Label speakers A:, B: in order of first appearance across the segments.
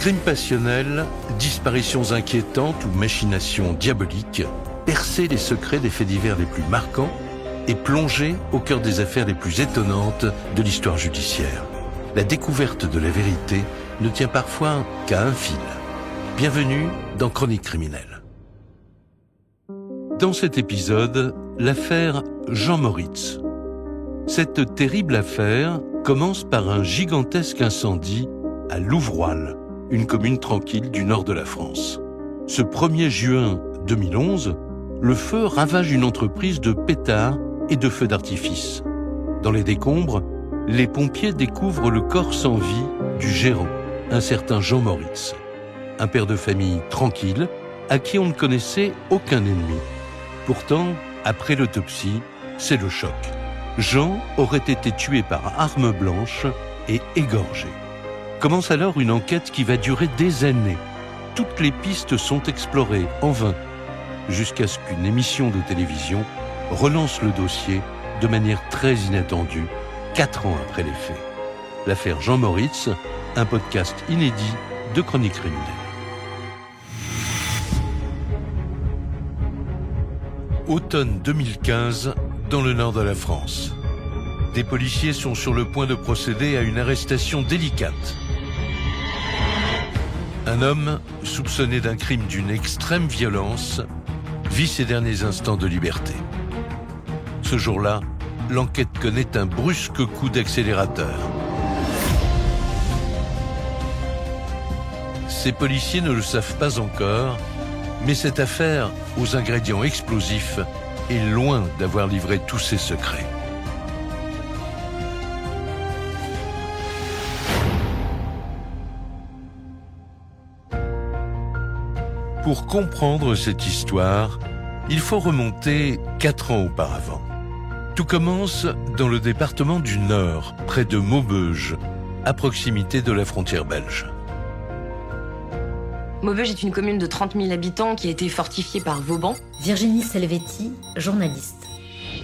A: Crimes passionnels, disparitions inquiétantes ou machinations diaboliques, percer les secrets des faits divers les plus marquants et plonger au cœur des affaires les plus étonnantes de l'histoire judiciaire. La découverte de la vérité ne tient parfois qu'à un fil. Bienvenue dans Chroniques criminelles. Dans cet épisode, l'affaire Jean Moritz. Cette terrible affaire commence par un gigantesque incendie à Louvroil, une commune tranquille du nord de la France. Ce 1er juin 2011, le feu ravage une entreprise de pétards et de feux d'artifice. Dans les décombres, les pompiers découvrent le corps sans vie du gérant, un certain Jean Moritz. Un père de famille tranquille, à qui on ne connaissait aucun ennemi. Pourtant, après l'autopsie, c'est le choc. Jean aurait été tué par arme blanche et égorgé. Commence alors une enquête qui va durer des années. Toutes les pistes sont explorées en vain, jusqu'à ce qu'une émission de télévision relance le dossier de manière très inattendue, 4 ans après les faits. L'affaire Jean Moritz, un podcast inédit de Chroniques criminelles. Automne 2015, dans le nord de la France. Des policiers sont sur le point de procéder à une arrestation délicate. Un homme, soupçonné d'un crime d'une extrême violence, vit ses derniers instants de liberté. Ce jour-là, l'enquête connaît un brusque coup d'accélérateur. Ces policiers ne le savent pas encore, mais cette affaire, aux ingrédients explosifs, est loin d'avoir livré tous ses secrets. Pour comprendre cette histoire, il faut remonter 4 ans auparavant. Tout commence dans le département du Nord, près de Maubeuge, à proximité de la frontière belge.
B: Maubeuge est une commune de 30 000 habitants qui a été fortifiée par Vauban.
C: Virginie Salvetti, journaliste.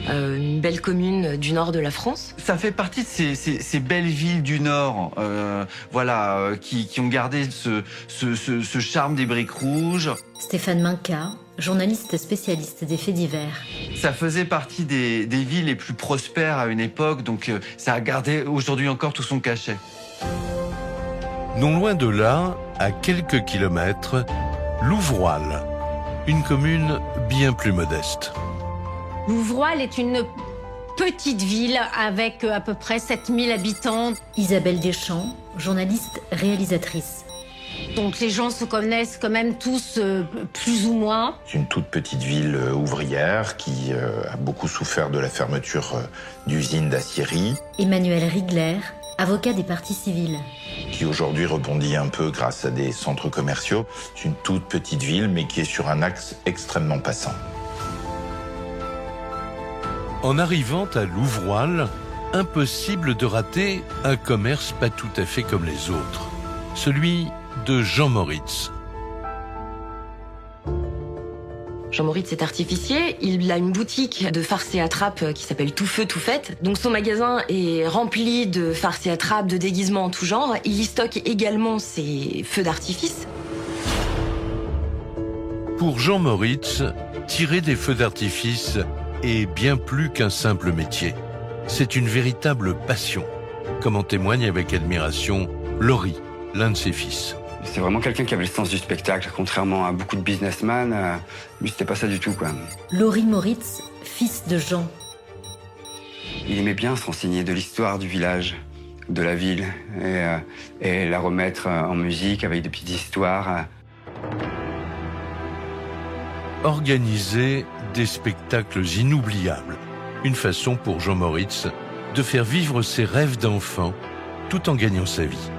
B: Une belle commune du nord de la France.
D: Ça fait partie de ces belles villes du Nord, qui ont gardé ce charme des briques rouges.
C: Stéphane Minca, journaliste spécialiste des faits divers.
D: Ça faisait partie des villes les plus prospères à une époque, donc ça a gardé aujourd'hui encore tout son cachet.
A: Non loin de là, à quelques kilomètres, Louvroil, une commune bien plus modeste.
E: Louvroil est une petite ville avec à peu près 7000 habitants.
C: Isabelle Deschamps, journaliste réalisatrice.
E: Donc les gens se connaissent quand même tous plus ou moins.
F: C'est une toute petite ville ouvrière qui a beaucoup souffert de la fermeture d'usines d'acierie.
C: Emmanuel Rigler, avocat des parties civiles.
F: Qui aujourd'hui rebondit un peu grâce à des centres commerciaux. C'est une toute petite ville mais qui est sur un axe extrêmement passant.
A: En arrivant à Louvroil, impossible de rater un commerce pas tout à fait comme les autres, celui de Jean Moritz.
B: Jean Moritz est artificier, il a une boutique de farces et attrapes qui s'appelle Tout Feu Tout Fête. Donc son magasin est rempli de farces et attrapes, de déguisements en tout genre. Il y stocke également ses feux d'artifice.
A: Pour Jean Moritz, tirer des feux d'artifice est bien plus qu'un simple métier. C'est une véritable passion, comme en témoigne avec admiration Laurie, l'un de ses fils.
G: C'est vraiment quelqu'un qui avait le sens du spectacle, contrairement à beaucoup de businessmen. Lui, c'était pas ça du tout, quoi.
C: Laurie Moritz, fils de Jean.
G: Il aimait bien se renseigner de l'histoire du village, de la ville, et la remettre en musique avec des petites histoires.
A: Organiser des spectacles inoubliables. Une façon pour Jean Moritz de faire vivre ses rêves d'enfant tout en gagnant sa vie.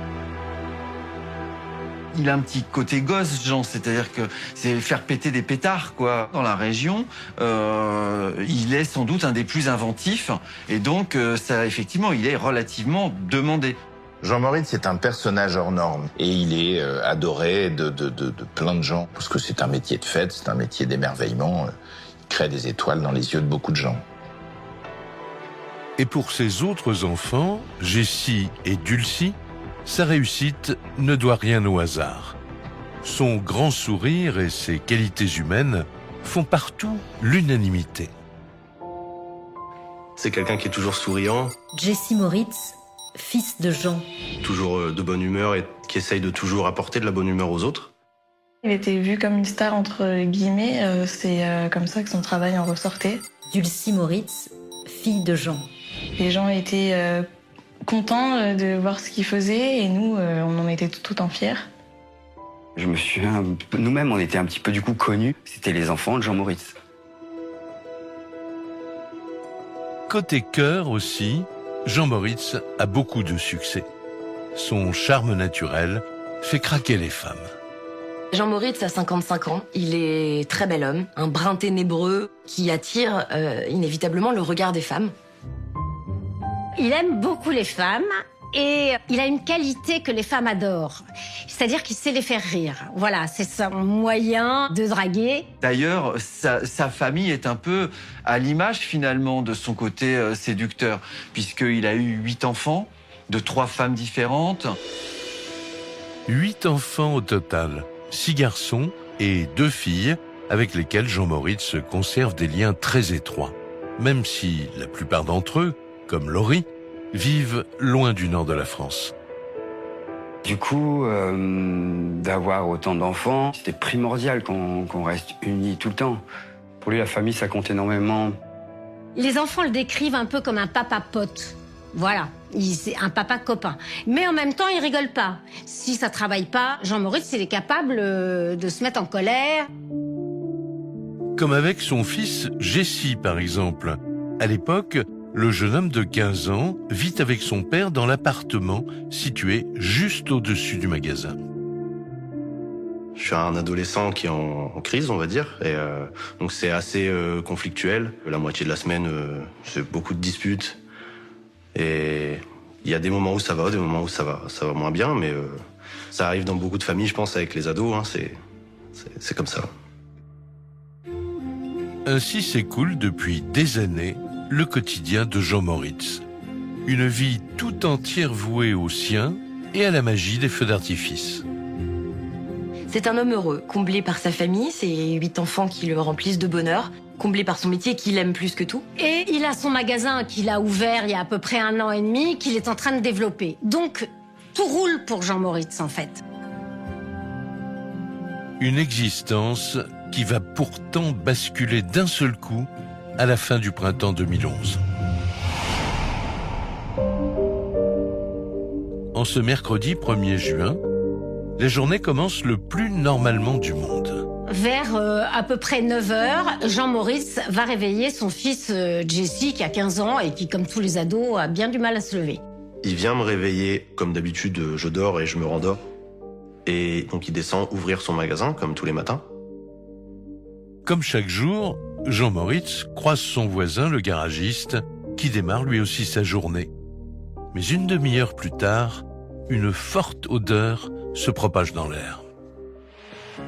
D: Il a un petit côté gosse, Jean, c'est-à-dire que c'est faire péter des pétards, quoi. Dans la région, il est sans doute un des plus inventifs, et donc ça, effectivement, il est relativement demandé.
F: Jean Moritz est un personnage hors norme et il est adoré de plein de gens parce que c'est un métier de fête, c'est un métier d'émerveillement. Il crée des étoiles dans les yeux de beaucoup de gens.
A: Et pour ses autres enfants, Jessie et Dulcie, Sa réussite ne doit rien au hasard. Son grand sourire et ses qualités humaines font partout l'unanimité.
H: C'est quelqu'un qui est toujours souriant,
C: Jesse Moritz, fils de Jean.
H: toujours de bonne humeur et qui essaye de toujours apporter de la bonne humeur aux autres.
I: Il était vu comme une star entre guillemets, c'est comme ça que son travail en ressortait.
C: Dulcie Moritz, fille de Jean.
I: Les gens étaient contents de voir ce qu'il faisait et nous, on en était tout en fiers.
G: Je me souviens, nous-mêmes, on était un petit peu du coup connus. C'était les enfants de Jean Moritz.
A: Côté cœur aussi, Jean Moritz a beaucoup de succès. Son charme naturel fait craquer les femmes.
B: Jean Moritz a 55 ans, il est très bel homme, un brun ténébreux qui attire inévitablement le regard des femmes.
E: Il aime beaucoup les femmes et il a une qualité que les femmes adorent. C'est-à-dire qu'il sait les faire rire. Voilà, c'est son moyen de draguer.
D: D'ailleurs, sa famille est un peu à l'image finalement de son côté séducteur, puisqu'il a eu 8 enfants de 3 femmes différentes.
A: 8 enfants au total, 6 garçons et 2 filles avec lesquels Jean Moritz conserve des liens très étroits, même si la plupart d'entre eux, comme Laurie, vivent loin du nord de la France.
G: Du coup, d'avoir autant d'enfants, c'était primordial qu'on reste unis tout le temps. Pour lui, la famille, ça compte énormément.
E: Les enfants le décrivent un peu comme un papa pote. Voilà, c'est un papa copain. Mais en même temps, il rigole pas. Si ça travaille pas, Jean Moritz, il est capable de se mettre en colère.
A: Comme avec son fils Jesse, par exemple. À l'époque, le jeune homme de 15 ans vit avec son père dans l'appartement situé juste au-dessus du magasin.
H: Je suis un adolescent qui est en crise, on va dire, et donc c'est assez conflictuel. La moitié de la semaine, c'est beaucoup de disputes. Et il y a des moments où ça va, des moments où ça va moins bien, mais ça arrive dans beaucoup de familles, je pense, avec les ados, hein, c'est comme ça.
A: Ainsi s'écoule depuis des années le quotidien de Jean Moritz. Une vie tout entière vouée aux siens et à la magie des feux d'artifice.
B: C'est un homme heureux, comblé par sa famille, ses 8 enfants qui le remplissent de bonheur, comblé par son métier qu'il aime plus que tout.
E: Et il a son magasin qu'il a ouvert il y a à peu près 1 an et demi, qu'il est en train de développer. Donc, tout roule pour Jean Moritz, en fait.
A: Une existence qui va pourtant basculer d'un seul coup à la fin du printemps 2011. En ce mercredi 1er juin, la journée commence le plus normalement du monde.
E: Vers à peu près 9h, Jean Moritz va réveiller son fils Jesse, qui a 15 ans et qui, comme tous les ados, a bien du mal à se lever.
H: Il vient me réveiller, comme d'habitude, je dors et je me rendors. Et donc il descend ouvrir son magasin, comme tous les matins.
A: Comme chaque jour, Jean Moritz croise son voisin, le garagiste, qui démarre lui aussi sa journée. Mais une demi-heure plus tard, une forte odeur se propage dans l'air.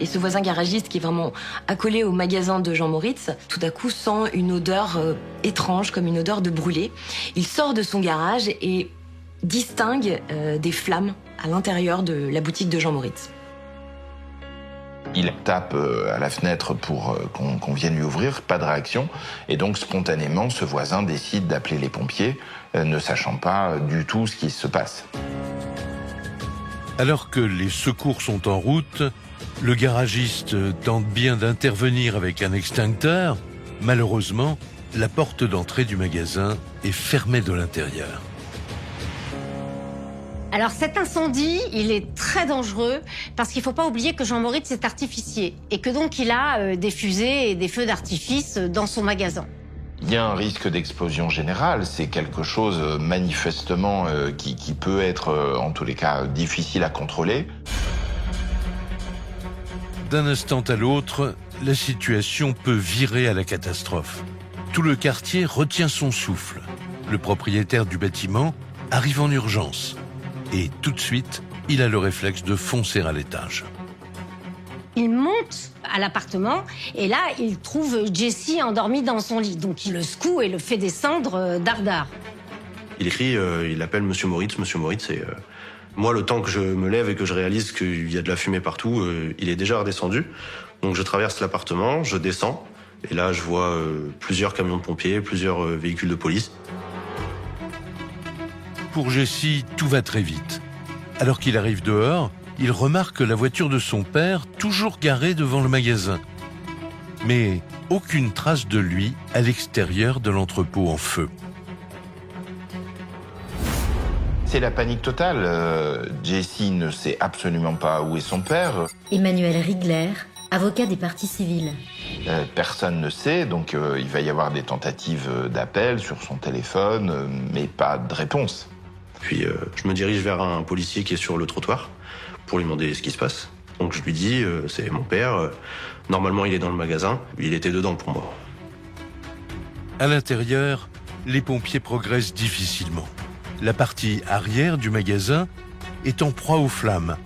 B: Et ce voisin garagiste qui est vraiment accolé au magasin de Jean Moritz, tout à coup sent une odeur étrange, comme une odeur de brûlé. Il sort de son garage et distingue des flammes à l'intérieur de la boutique de Jean Moritz.
F: Il tape à la fenêtre pour qu'on vienne lui ouvrir, pas de réaction. Et donc, spontanément, ce voisin décide d'appeler les pompiers, ne sachant pas du tout ce qui se passe.
A: Alors que les secours sont en route, le garagiste tente bien d'intervenir avec un extincteur. Malheureusement, la porte d'entrée du magasin est fermée de l'intérieur.
E: Alors cet incendie, il est très dangereux parce qu'il ne faut pas oublier que Jean Moritz est artificier et que donc il a des fusées et des feux d'artifice dans son magasin.
F: Il y a un risque d'explosion générale, c'est quelque chose manifestement qui peut être en tous les cas difficile à contrôler.
A: D'un instant à l'autre, la situation peut virer à la catastrophe. Tout le quartier retient son souffle. Le propriétaire du bâtiment arrive en urgence. Et tout de suite, il a le réflexe de foncer à l'étage.
E: Il monte à l'appartement et là, il trouve Jesse endormi dans son lit. Donc il le secoue et le fait descendre dardard.
H: Il écrit, il appelle Monsieur Moritz, et Moi, le temps que je me lève et que je réalise qu'il y a de la fumée partout, il est déjà redescendu. Donc je traverse l'appartement, je descends, et là je vois plusieurs camions de pompiers, plusieurs véhicules de police.
A: Pour Jessie, tout va très vite. Alors qu'il arrive dehors, il remarque la voiture de son père, toujours garée devant le magasin. Mais aucune trace de lui à l'extérieur de l'entrepôt en feu.
F: C'est la panique totale. Jessie ne sait absolument pas où est son père.
C: Emmanuel Rigler, avocat des parties civiles.
F: Personne ne sait, donc il va y avoir des tentatives d'appel sur son téléphone, mais pas de réponse.
H: Puis je me dirige vers un policier qui est sur le trottoir pour lui demander ce qui se passe. Donc je lui dis, c'est mon père, normalement il est dans le magasin, il était dedans pour moi.
A: À l'intérieur, les pompiers progressent difficilement. La partie arrière du magasin est en proie aux flammes.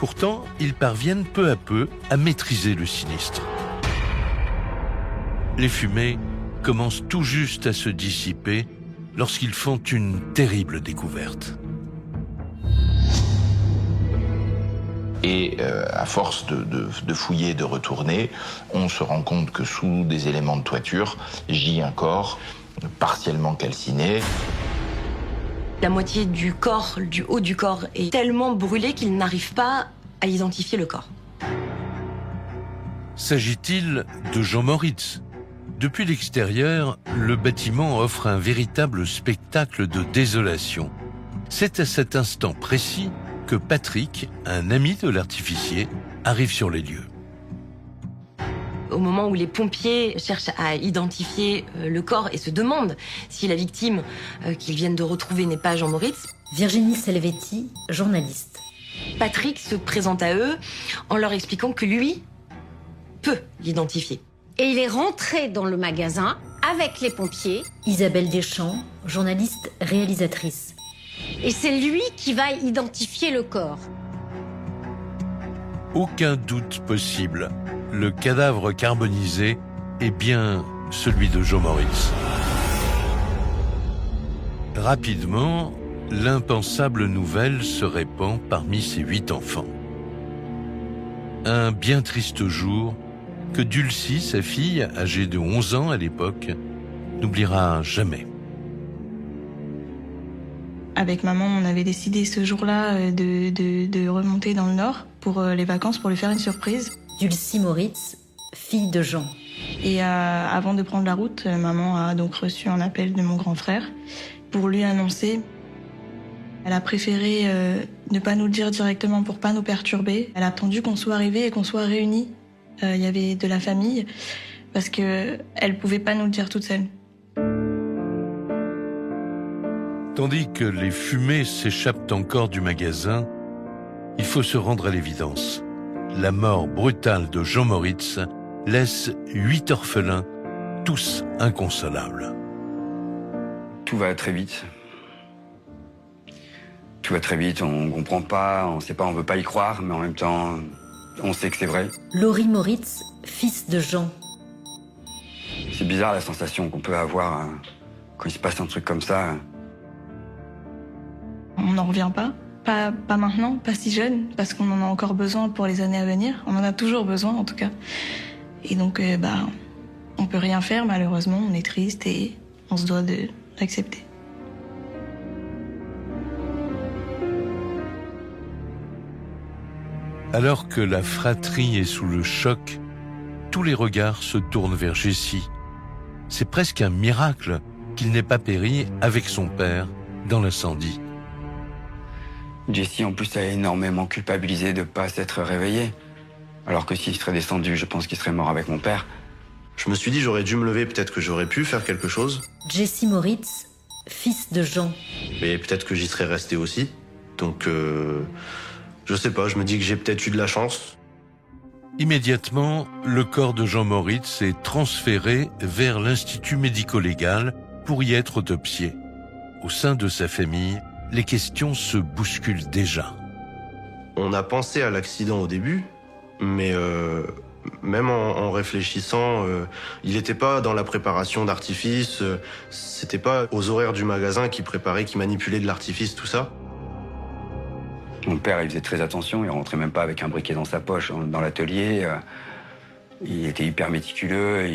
A: Pourtant, ils parviennent peu à peu à maîtriser le sinistre. Les fumées commencent tout juste à se dissiper lorsqu'ils font une terrible découverte.
F: Et à force de fouiller, de retourner, on se rend compte que sous des éléments de toiture gît un corps partiellement calciné.
B: La moitié du corps, du haut du corps, est tellement brûlé qu'il n'arrive pas à identifier le corps.
A: S'agit-il de Jean Moritz ? Depuis l'extérieur, le bâtiment offre un véritable spectacle de désolation. C'est à cet instant précis que Patrick, un ami de l'artificier, arrive sur les lieux.
B: Au moment où les pompiers cherchent à identifier le corps et se demandent si la victime qu'ils viennent de retrouver n'est pas Jean Moritz,
C: Virginie Selvetti, journaliste.
B: Patrick se présente à eux en leur expliquant que lui peut l'identifier.
E: Et il est rentré dans le magasin avec les pompiers.
C: Isabelle Deschamps, journaliste réalisatrice.
E: Et c'est lui qui va identifier le corps.
A: Aucun doute possible. Le cadavre carbonisé est bien celui de Jean Moritz. Rapidement, l'impensable nouvelle se répand parmi ses 8 enfants. Un bien triste jour que Dulcie, sa fille, âgée de 11 ans à l'époque, n'oubliera jamais.
I: Avec maman, on avait décidé ce jour-là de remonter dans le Nord pour les vacances, pour lui faire une surprise.
C: Dulcie Moritz, fille de Jean.
I: Et avant de prendre la route, maman a donc reçu un appel de mon grand frère pour lui annoncer. Elle a préféré ne pas nous le dire directement pour pas nous perturber. Elle a attendu qu'on soit arrivés et qu'on soit réunis. Il y avait de la famille parce que elle pouvait pas nous le dire toute seule.
A: Tandis que les fumées s'échappent encore du magasin, il faut se rendre à l'évidence. La mort brutale de Jean Moritz laisse 8 orphelins, tous inconsolables.
G: Tout va très vite. Tout va très vite, on comprend pas, on sait pas, on veut pas y croire, mais en même temps, on sait que c'est vrai.
C: Laurie Moritz, fils de Jean.
G: C'est bizarre la sensation qu'on peut avoir quand il se passe un truc comme ça.
I: On n'en revient pas. Pas maintenant, pas si jeune, parce qu'on en a encore besoin pour les années à venir. On en a toujours besoin, en tout cas. Et donc, on peut rien faire, malheureusement. On est triste et on se doit d'accepter.
A: Alors que la fratrie est sous le choc, tous les regards se tournent vers Jessie. C'est presque un miracle qu'il n'ait pas péri avec son père dans l'incendie.
G: Jessie, en plus, a énormément culpabilisé de ne pas s'être réveillé. Alors que s'il serait descendu, je pense qu'il serait mort avec mon père.
H: Je me suis dit, j'aurais dû me lever, peut-être que j'aurais pu faire quelque chose.
C: Jessie Moritz, fils de Jean.
H: Mais peut-être que j'y serais resté aussi. Donc, je sais pas, je me dis que j'ai peut-être eu de la chance.
A: Immédiatement, le corps de Jean Moritz est transféré vers l'Institut médico-légal pour y être autopsié. Au sein de sa famille, les questions se bousculent déjà.
H: On a pensé à l'accident au début, mais même en réfléchissant, il n'était pas dans la préparation d'artifice, c'était pas aux horaires du magasin qui préparait, qui manipulait de l'artifice, tout ça.
G: Mon père, il faisait très attention, il rentrait même pas avec un briquet dans sa poche dans l'atelier. Il était hyper méticuleux.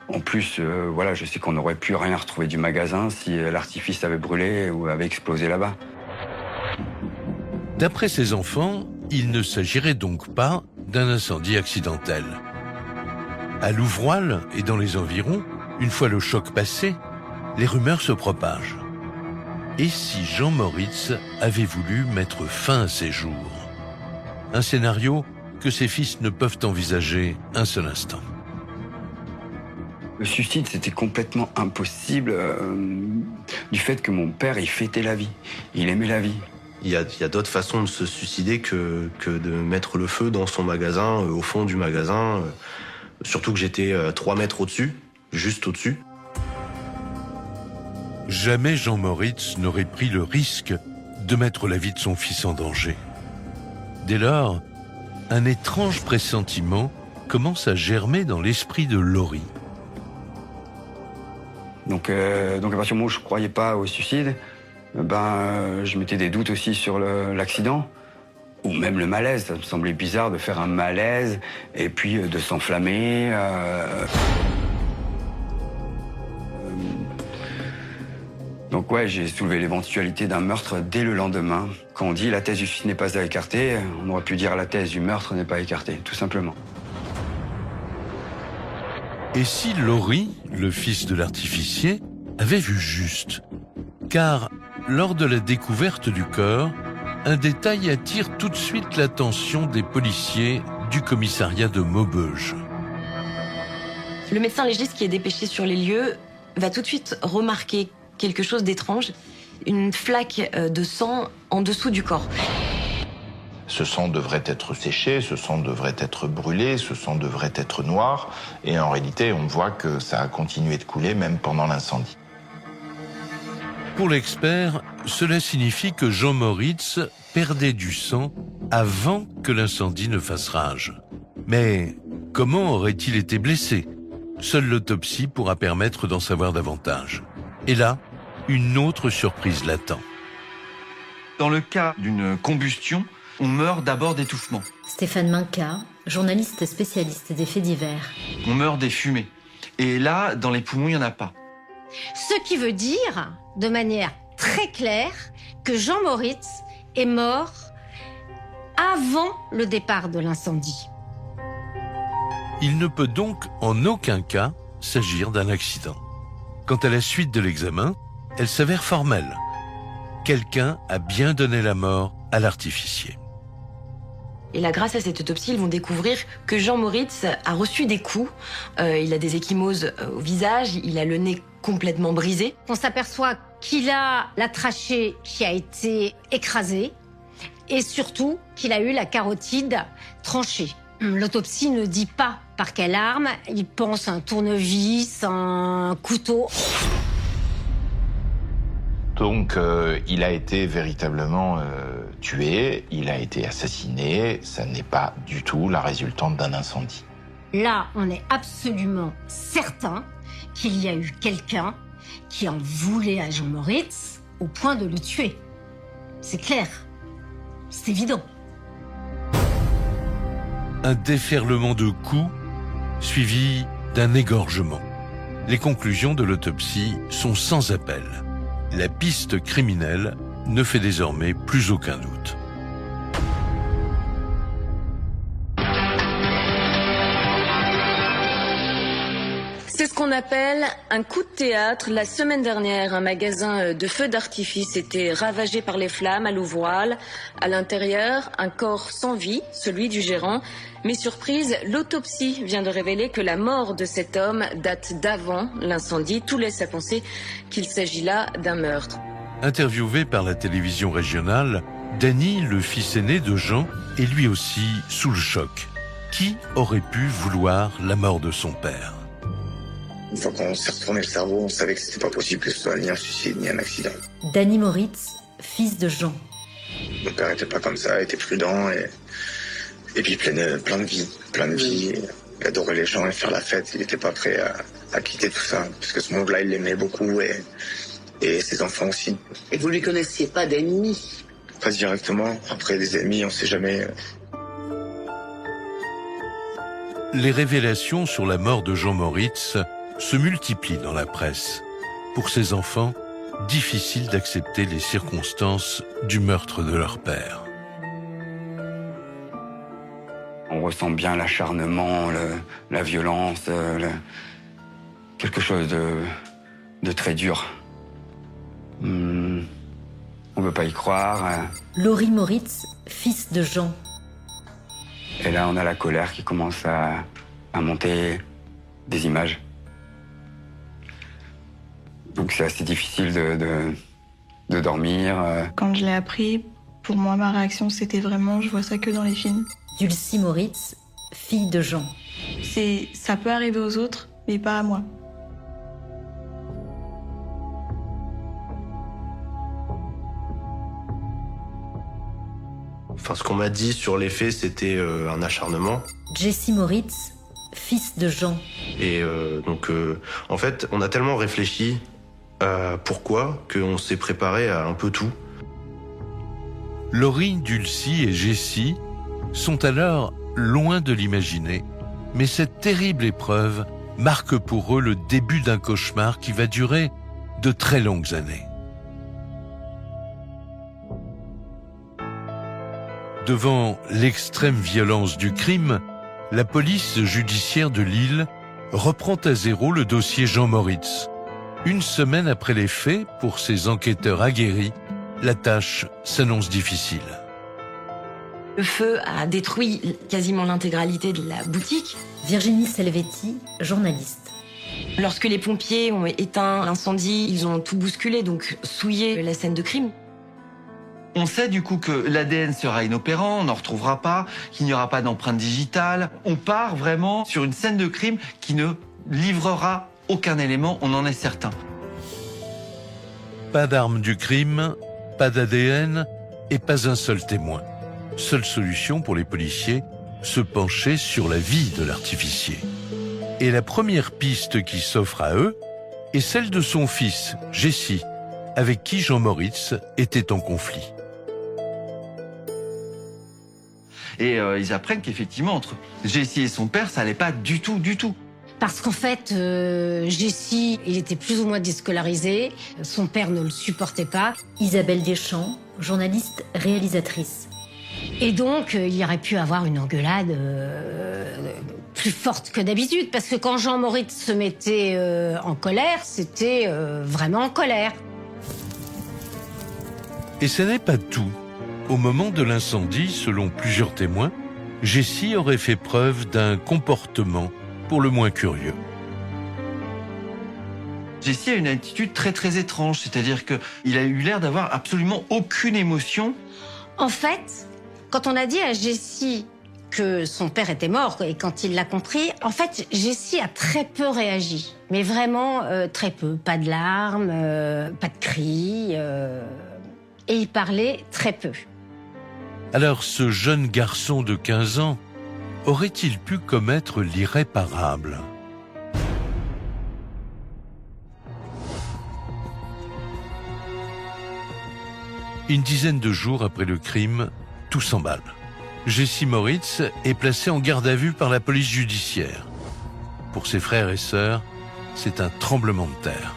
G: En plus, voilà, je sais qu'on n'aurait pu rien retrouver du magasin si l'artifice avait brûlé ou avait explosé là-bas.
A: D'après ses enfants, il ne s'agirait donc pas d'un incendie accidentel. À Louvroil et dans les environs, une fois le choc passé, les rumeurs se propagent. Et si Jean Moritz avait voulu mettre fin à ses jours? Un scénario que ses fils ne peuvent envisager un seul instant.
G: Le suicide, c'était complètement impossible du fait que mon père, il fêtait la vie. Il aimait la vie.
H: Il y a d'autres façons de se suicider que de mettre le feu dans son magasin, au fond du magasin. Surtout que j'étais 3 mètres au-dessus, juste au-dessus.
A: Jamais Jean Moritz n'aurait pris le risque de mettre la vie de son fils en danger. Dès lors, un étrange pressentiment commence à germer dans l'esprit de Laurie.
G: Donc à partir du moment où je ne croyais pas au suicide, je mettais des doutes aussi sur l'accident. Ou même le malaise. Ça me semblait bizarre de faire un malaise et puis de s'enflammer. Donc ouais, j'ai soulevé l'éventualité d'un meurtre dès le lendemain. Quand on dit la thèse du suicide n'est pas à écarter, on aurait pu dire la thèse du meurtre n'est pas écartée, tout simplement.
A: Et si Laurie, le fils de l'artificier, avait vu juste? Car, lors de la découverte du corps, un détail attire tout de suite l'attention des policiers du commissariat de Maubeuge.
B: Le médecin légiste qui est dépêché sur les lieux va tout de suite remarquer quelque chose d'étrange, une flaque de sang en dessous du corps.
F: Ce sang devrait être séché, ce sang devrait être brûlé, ce sang devrait être noir. Et en réalité, on voit que ça a continué de couler même pendant l'incendie.
A: Pour l'expert, cela signifie que Jean Moritz perdait du sang avant que l'incendie ne fasse rage. Mais comment aurait-il été blessé? Seule l'autopsie pourra permettre d'en savoir davantage. Et là, une autre surprise l'attend.
D: Dans le cas d'une combustion, on meurt d'abord d'étouffement.
C: Stéphane Minca, journaliste spécialiste des faits divers.
D: On meurt des fumées. Et là, dans les poumons, il n'y en a pas.
E: Ce qui veut dire, de manière très claire, que Jean Moritz est mort avant le départ de l'incendie.
A: Il ne peut donc en aucun cas s'agir d'un accident. Quant à la suite de l'examen, elle s'avère formelle. Quelqu'un a bien donné la mort à l'artificier.
B: Et là, grâce à cette autopsie, ils vont découvrir que Jean Moritz a reçu des coups. Il a des ecchymoses au visage, il a le nez complètement brisé.
E: On s'aperçoit qu'il a la trachée qui a été écrasée et surtout qu'il a eu la carotide tranchée. L'autopsie ne dit pas par quelle arme, il pense un tournevis, un couteau.
F: Donc il a été véritablement tué, il a été assassiné, ça n'est pas du tout la résultante d'un incendie.
E: Là, on est absolument certain qu'il y a eu quelqu'un qui en voulait à Jean Moritz au point de le tuer. C'est clair, c'est évident.
A: Un déferlement de coups suivi d'un égorgement. Les conclusions de l'autopsie sont sans appel. La piste criminelle ne fait désormais plus aucun doute.
J: C'est ce qu'on appelle un coup de théâtre. La semaine dernière, un magasin de feux d'artifice était ravagé par les flammes à Louvroil. À l'intérieur, un corps sans vie, celui du gérant. Mais surprise, l'autopsie vient de révéler que la mort de cet homme date d'avant l'incendie. Tout laisse à penser qu'il s'agit là d'un meurtre.
A: Interviewé par la télévision régionale, Danny, le fils aîné de Jean, est lui aussi sous le choc. Qui aurait pu vouloir la mort de son père?
K: Une fois qu'on s'est retourné le cerveau, on savait que c'était pas possible que ce soit ni un suicide ni un accident.
C: Danny Moritz, fils de Jean.
K: Mon père était pas comme ça, il était prudent et puis plein de vie. Il adorait les gens et faire la fête, il était pas prêt à quitter tout ça. Parce que ce monde-là, il l'aimait beaucoup et ses enfants aussi.
L: Et vous lui connaissiez pas d'ennemis?
K: pas directement. Après, les ennemis, on sait jamais.
A: Les révélations sur la mort de Jean Moritz se multiplient dans la presse. Pour ces enfants, difficile d'accepter les circonstances du meurtre de leur père.
G: On ressent bien l'acharnement, la violence, quelque chose de très dur. On ne veut pas y croire.
C: Laurie Moritz, fils de Jean.
G: Et là, on a la colère qui commence à monter, des images. Donc c'est assez difficile de dormir.
I: Quand je l'ai appris, pour moi, ma réaction, c'était vraiment, je vois ça que dans les films.
C: Dulcie Moritz, fille de Jean.
I: Ça peut arriver aux autres, mais pas à moi.
H: Enfin, ce qu'on m'a dit sur les faits, c'était un acharnement.
C: Jessie Moritz, fils de Jean.
H: Et en fait, on a tellement réfléchi à pourquoi qu'on s'est préparé à un peu tout.
A: Laurie, Dulcie et Jessie sont alors loin de l'imaginer, mais cette terrible épreuve marque pour eux le début d'un cauchemar qui va durer de très longues années. Devant l'extrême violence du crime, la police judiciaire de Lille reprend à zéro le dossier Jean Moritz. Une semaine après les faits, pour ces enquêteurs aguerris, la tâche s'annonce difficile.
B: Le feu a détruit quasiment l'intégralité de la boutique.
C: Virginie Selvetti, journaliste.
B: Lorsque les pompiers ont éteint l'incendie, ils ont tout bousculé, donc souillé la scène de crime.
D: On sait du coup que l'ADN sera inopérant, on n'en retrouvera pas, qu'il n'y aura pas d'empreinte digitale. On part vraiment sur une scène de crime qui ne livrera aucun élément, on en est certain.
A: Pas d'arme du crime, pas d'ADN et pas un seul témoin. Seule solution pour les policiers, se pencher sur la vie de l'artificier. Et la première piste qui s'offre à eux est celle de son fils, Jessie, avec qui Jean Moritz était en conflit.
D: Et ils apprennent qu'effectivement, entre Jessie et son père, ça allait pas du tout.
E: Parce qu'en fait, Jessie, il était plus ou moins déscolarisé. Son père ne le supportait pas.
C: Isabelle Deschamps, journaliste réalisatrice.
E: Et donc, il y aurait pu avoir une engueulade plus forte que d'habitude. Parce que quand Jean Moritz se mettait en colère, c'était vraiment en colère.
A: Et ce n'est pas tout. Au moment de l'incendie, selon plusieurs témoins, Jessie aurait fait preuve d'un comportement pour le moins curieux.
D: Jessie a une attitude très très étrange, c'est-à-dire qu'il a eu l'air d'avoir absolument aucune émotion.
E: En fait, quand on a dit à Jessie que son père était mort, et quand il l'a compris, en fait, Jessie a très peu réagi. Mais vraiment très peu. Pas de larmes, pas de cris, et il parlait très peu.
A: Alors ce jeune garçon de 15 ans aurait-il pu commettre l'irréparable ? Une dizaine de jours après le crime, tout s'emballe. Jessie Moritz est placée en garde à vue par la police judiciaire. Pour ses frères et sœurs, c'est un tremblement de terre.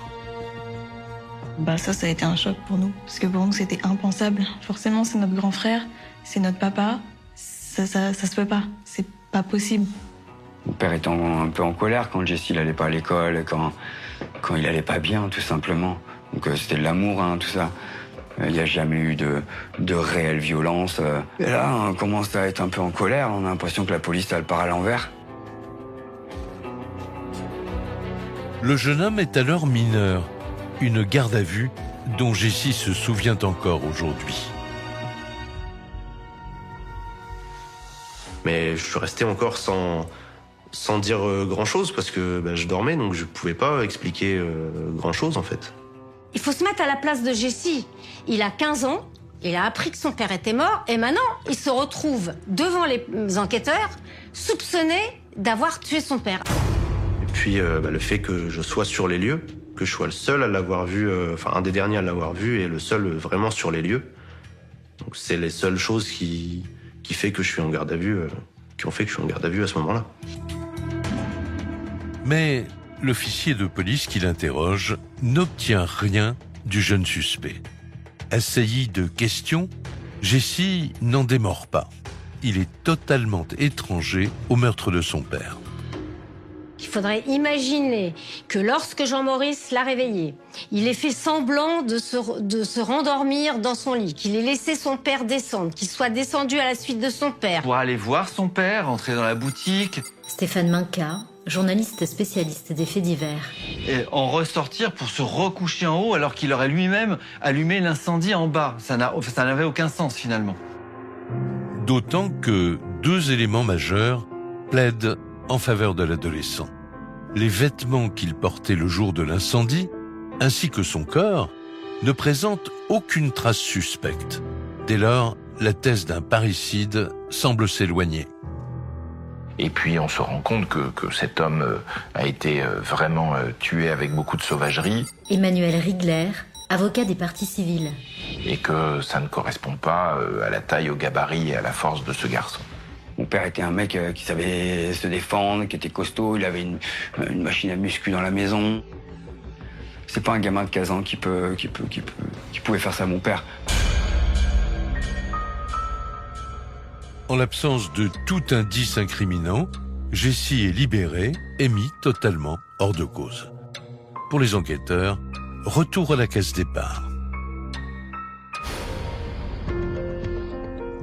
I: Ça a été un choc pour nous. Parce que pour nous, c'était impensable. Forcément, c'est notre grand frère, c'est notre papa. Ça se peut pas. C'est pas possible.
G: Mon père était un peu en colère quand Jessie n'allait pas à l'école, quand il allait pas bien, tout simplement. Donc c'était de l'amour, tout ça. Il n'y a jamais eu de réelle violence. Et là, on commence à être un peu en colère. On a l'impression que la police, elle part à l'envers.
A: Le jeune homme est alors mineur. Une garde à vue dont Jessie se souvient encore aujourd'hui.
H: Mais je suis resté encore sans dire grand-chose parce que je dormais, donc je pouvais pas expliquer grand-chose en fait.
E: Il faut se mettre à la place de Jessie. Il a 15 ans, il a appris que son père était mort, et maintenant, il se retrouve devant les enquêteurs, soupçonné d'avoir tué son père.
H: Et puis, le fait que je sois sur les lieux, que je sois le seul à l'avoir vu, un des derniers à l'avoir vu, et le seul vraiment sur les lieux. Donc c'est les seules choses qui fait que je suis en garde à vue, qui ont fait que je suis en garde à vue à ce moment-là.
A: Mais l'officier de police qui l'interroge n'obtient rien du jeune suspect. Assailli de questions, Jessie n'en démord pas. Il est totalement étranger au meurtre de son père.
E: Il faudrait imaginer que lorsque Jean-Maurice l'a réveillé, il ait fait semblant de se rendormir dans son lit, qu'il ait laissé son père descendre, qu'il soit descendu à la suite de son père.
D: Pour aller voir son père, entrer dans la boutique.
C: Stéphane Minca, journaliste spécialiste des faits divers.
D: Et en ressortir pour se recoucher en haut alors qu'il aurait lui-même allumé l'incendie en bas. Ça n'avait aucun sens finalement.
A: D'autant que 2 éléments majeurs plaident en faveur de l'adolescent. Les vêtements qu'il portait le jour de l'incendie, ainsi que son corps, ne présentent aucune trace suspecte. Dès lors, la thèse d'un parricide semble s'éloigner.
F: Et puis on se rend compte que cet homme a été vraiment tué avec beaucoup de sauvagerie.
C: Emmanuel Rigler, avocat des parties civiles.
F: Et que ça ne correspond pas à la taille, au gabarit et à la force de ce garçon.
G: Mon père était un mec qui savait se défendre, qui était costaud, il avait une machine à muscu dans la maison. C'est pas un gamin de 15 ans qui pouvait faire ça à mon père.
A: En l'absence de tout indice incriminant, Jessie est libéré et mis totalement hors de cause. Pour les enquêteurs, retour à la case départ.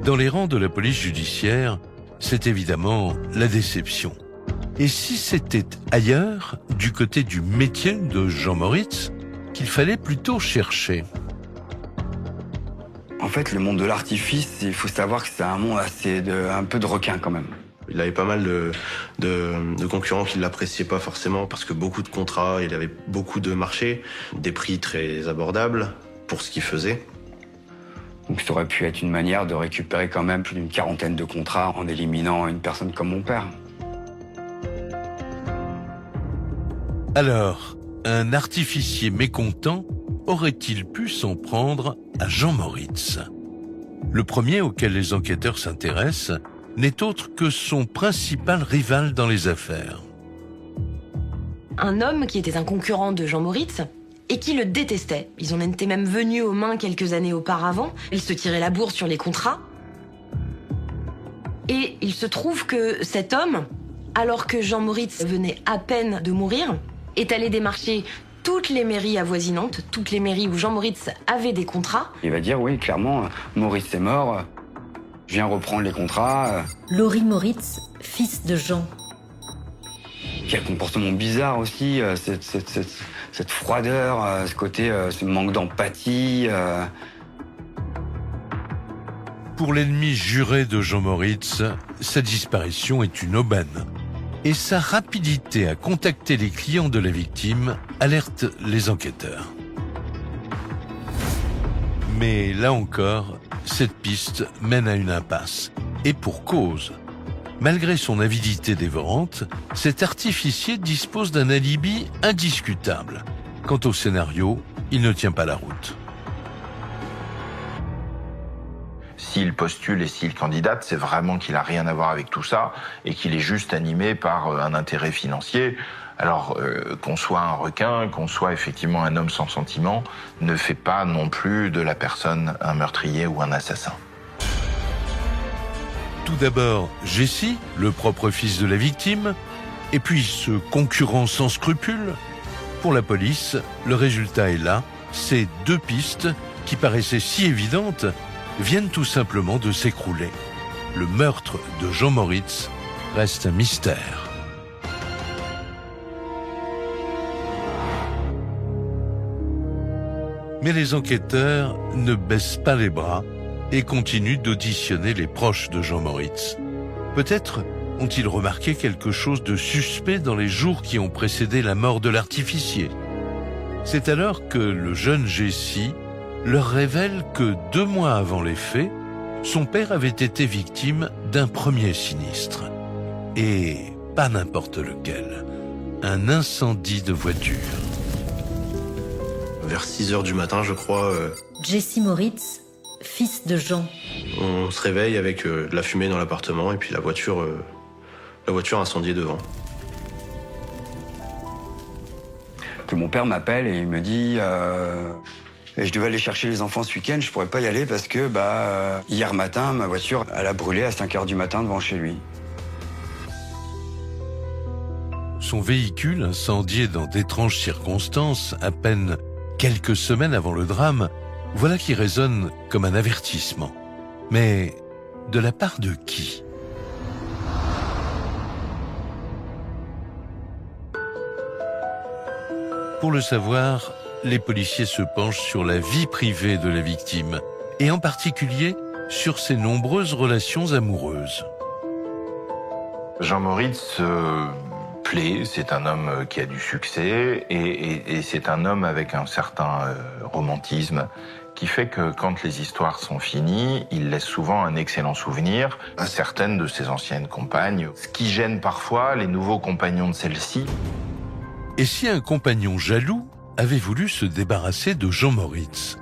A: Dans les rangs de la police judiciaire, c'est évidemment la déception. Et si c'était ailleurs, du côté du métier de Jean Moritz, qu'il fallait plutôt chercher?
G: En fait, le monde de l'artifice, il faut savoir que c'est un monde un peu de requin quand même.
H: Il avait pas mal de concurrents qui ne l'appréciaient pas forcément parce que beaucoup de contrats, il avait beaucoup de marchés, des prix très abordables pour ce qu'il faisait.
G: Donc ça aurait pu être une manière de récupérer quand même plus d'une 40aine de contrats en éliminant une personne comme mon père.
A: Alors, un artificier mécontent aurait-il pu s'en prendre à Jean Moritz? Le premier auquel les enquêteurs s'intéressent n'est autre que son principal rival dans les affaires.
B: Un homme qui était un concurrent de Jean Moritz et qui le détestait. Ils en étaient même venus aux mains quelques années auparavant. Ils se tiraient la bourre sur les contrats. Et il se trouve que cet homme, alors que Jean Moritz venait à peine de mourir, est allé démarcher toutes les mairies avoisinantes, toutes les mairies où Jean Moritz avait des contrats.
G: Il va dire, oui, clairement, Moritz est mort, je viens reprendre les contrats.
C: Laurie Moritz, fils de Jean.
G: Il y a un comportement bizarre aussi, cette froideur, ce côté, ce manque d'empathie.
A: Pour l'ennemi juré de Jean Moritz, sa disparition est une aubaine. Et sa rapidité à contacter les clients de la victime alerte les enquêteurs. Mais là encore, cette piste mène à une impasse. Et pour cause. Malgré son avidité dévorante, cet artificier dispose d'un alibi indiscutable. Quant au scénario, il ne tient pas la route.
F: S'il postule et s'il candidate, c'est vraiment qu'il n'a rien à voir avec tout ça et qu'il est juste animé par un intérêt financier. Alors, qu'on soit un requin, qu'on soit effectivement un homme sans sentiment, ne fait pas non plus de la personne un meurtrier ou un assassin.
A: Tout d'abord, Jessie, le propre fils de la victime, et puis ce concurrent sans scrupules. Pour la police, le résultat est là. Ces 2 pistes, qui paraissaient si évidentes, viennent tout simplement de s'écrouler. Le meurtre de Jean Moritz reste un mystère. Mais les enquêteurs ne baissent pas les bras et continuent d'auditionner les proches de Jean Moritz. Peut-être ont-ils remarqué quelque chose de suspect dans les jours qui ont précédé la mort de l'artificier. C'est alors que le jeune Jessie leur révèle que 2 mois avant les faits, son père avait été victime d'un premier sinistre. Et pas n'importe lequel, un incendie de voiture.
H: Vers 6h du matin, je crois.
C: Jessie Moritz, fils de Jean.
H: On se réveille avec de la fumée dans l'appartement et puis la voiture incendiée devant.
G: Que mon père m'appelle et il me dit je devais aller chercher les enfants ce week-end, je pourrais pas y aller parce que hier matin, ma voiture elle a brûlé à 5h du matin devant chez lui.
A: Son véhicule, incendié dans d'étranges circonstances, à peine quelques semaines avant le drame, voilà qui résonne comme un avertissement. Mais de la part de qui ? Pour le savoir, les policiers se penchent sur la vie privée de la victime, et en particulier sur ses nombreuses relations amoureuses.
F: Jean Moritz plaît, c'est un homme qui a du succès et c'est un homme avec un certain romantisme qui fait que quand les histoires sont finies, il laisse souvent un excellent souvenir à certaines de ses anciennes compagnes, ce qui gêne parfois les nouveaux compagnons de celle-ci.
A: Et si un compagnon jaloux avait voulu se débarrasser de Jean Moritz ?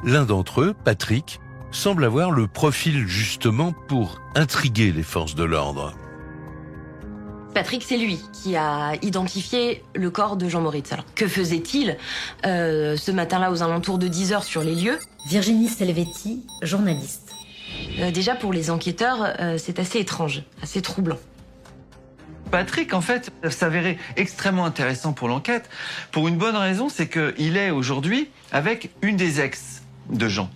A: L'un d'entre eux, Patrick, semble avoir le profil justement pour intriguer les forces de l'ordre.
B: Patrick, c'est lui qui a identifié le corps de Jean Moritz. Alors, que faisait-il ce matin-là aux alentours de 10h sur les lieux ?
C: Virginie Selvetti, journaliste.
B: Déjà, pour les enquêteurs, c'est assez étrange, assez troublant.
D: Patrick, en fait, s'avérait extrêmement intéressant pour l'enquête, pour une bonne raison, c'est qu'il est aujourd'hui avec une des ex de Jean.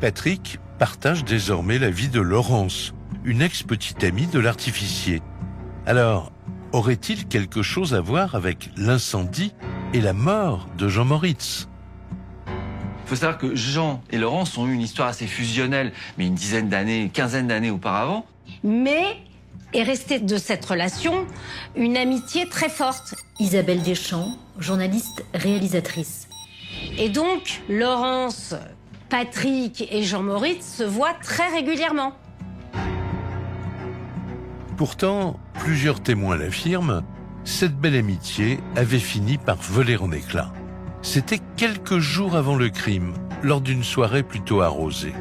A: Patrick partage désormais la vie de Laurence, une ex-petite amie de l'artificier. Alors, aurait-il quelque chose à voir avec l'incendie et la mort de Jean Moritz ?
D: Il faut savoir que Jean et Laurence ont eu une histoire assez fusionnelle, mais une dizaine d'années, une quinzaine d'années auparavant.
E: Mais est restée de cette relation une amitié très forte.
C: Isabelle Deschamps, journaliste réalisatrice.
E: Et donc, Laurence, Patrick et Jean Moritz se voient très régulièrement.
A: Pourtant, plusieurs témoins l'affirment, cette belle amitié avait fini par voler en éclats. C'était quelques jours avant le crime, lors d'une soirée plutôt arrosée.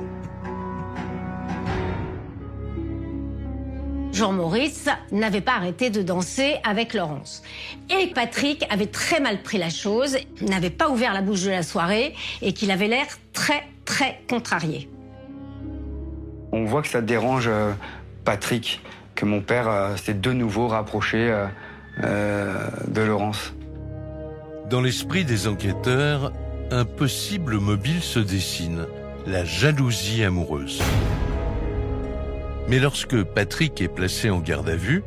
E: Jean Moritz n'avait pas arrêté de danser avec Laurence. Et Patrick avait très mal pris la chose, n'avait pas ouvert la bouche de la soirée et qu'il avait l'air très, très contrarié.
G: On voit que ça dérange Patrick, que mon père s'est de nouveau rapproché de Laurence.
A: Dans l'esprit des enquêteurs, un possible mobile se dessine, la jalousie amoureuse. Mais lorsque Patrick est placé en garde à vue,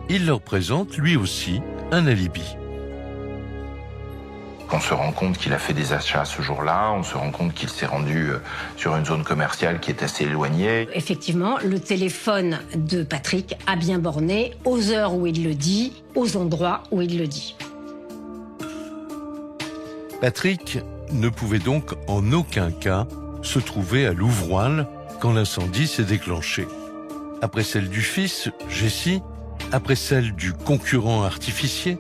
A: il leur présente lui aussi un alibi.
F: On se rend compte qu'il a fait des achats ce jour-là, on se rend compte qu'il s'est rendu sur une zone commerciale qui est assez éloignée.
E: Effectivement, le téléphone de Patrick a bien borné aux heures où il le dit, aux endroits où il le dit.
A: Patrick ne pouvait donc en aucun cas se trouver à Louvroil quand l'incendie s'est déclenché. Après celle du fils, Jessie, après celle du concurrent artificier,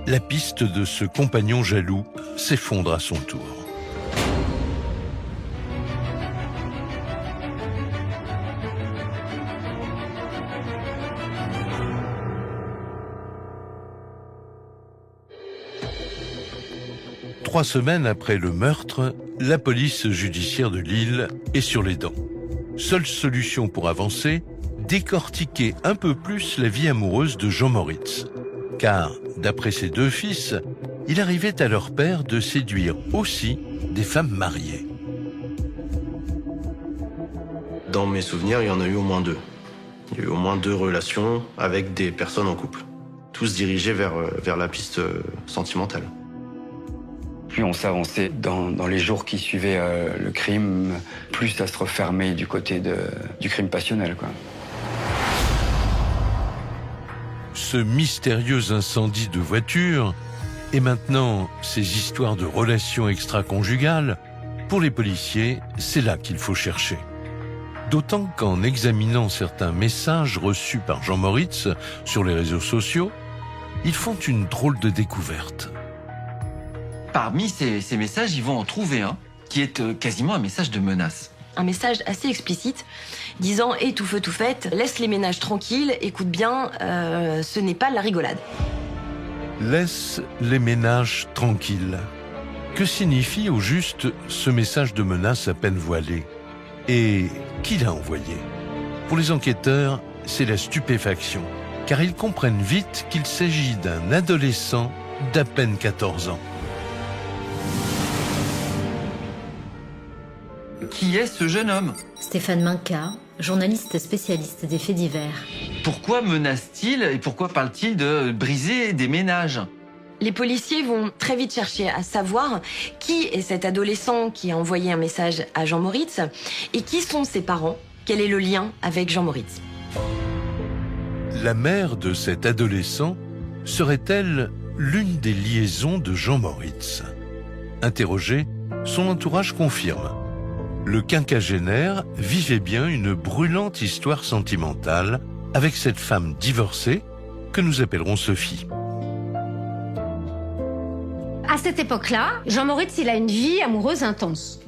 A: la piste de ce compagnon jaloux s'effondre à son tour. Trois semaines après le meurtre, la police judiciaire de Lille est sur les dents. Seule solution pour avancer, décortiquer un peu plus la vie amoureuse de Jean Moritz. Car, d'après ses deux fils, il arrivait à leur père de séduire aussi des femmes mariées.
H: Dans mes souvenirs, il y en a eu au moins deux. Il y a eu au moins 2 relations avec des personnes en couple. Tous dirigés vers la piste sentimentale.
G: Plus on s'avançait dans les jours qui suivaient le crime, plus ça se refermait du côté du crime passionnel, quoi.
A: Ce mystérieux incendie de voiture et maintenant ces histoires de relations extra-conjugales, pour les policiers, c'est là qu'il faut chercher. D'autant qu'en examinant certains messages reçus par Jean Moritz sur les réseaux sociaux, ils font une drôle de découverte.
D: Parmi ces messages, ils vont en trouver un qui est quasiment un message de menace.
B: Un message assez explicite disant « Et tout feu tout fait, laisse les ménages tranquilles, écoute bien, ce n'est pas de la rigolade ».
A: Laisse les ménages tranquilles. Que signifie au juste ce message de menace à peine voilé? Et qui l'a envoyé? Pour les enquêteurs, c'est la stupéfaction, car ils comprennent vite qu'il s'agit d'un adolescent d'à peine 14 ans.
D: Qui est ce jeune homme?
C: Stéphane Minca, journaliste spécialiste des faits divers.
D: Pourquoi menace-t-il et pourquoi parle-t-il de briser des ménages?
B: Les policiers vont très vite chercher à savoir qui est cet adolescent qui a envoyé un message à Jean Moritz et qui sont ses parents, quel est le lien avec Jean Moritz.
A: La mère de cet adolescent serait-elle l'une des liaisons de Jean Moritz? Interrogé, son entourage confirme. Le quinquagénaire vivait bien une brûlante histoire sentimentale avec cette femme divorcée que nous appellerons Sophie.
E: À cette époque-là, Jean Moritz, il a une vie amoureuse intense.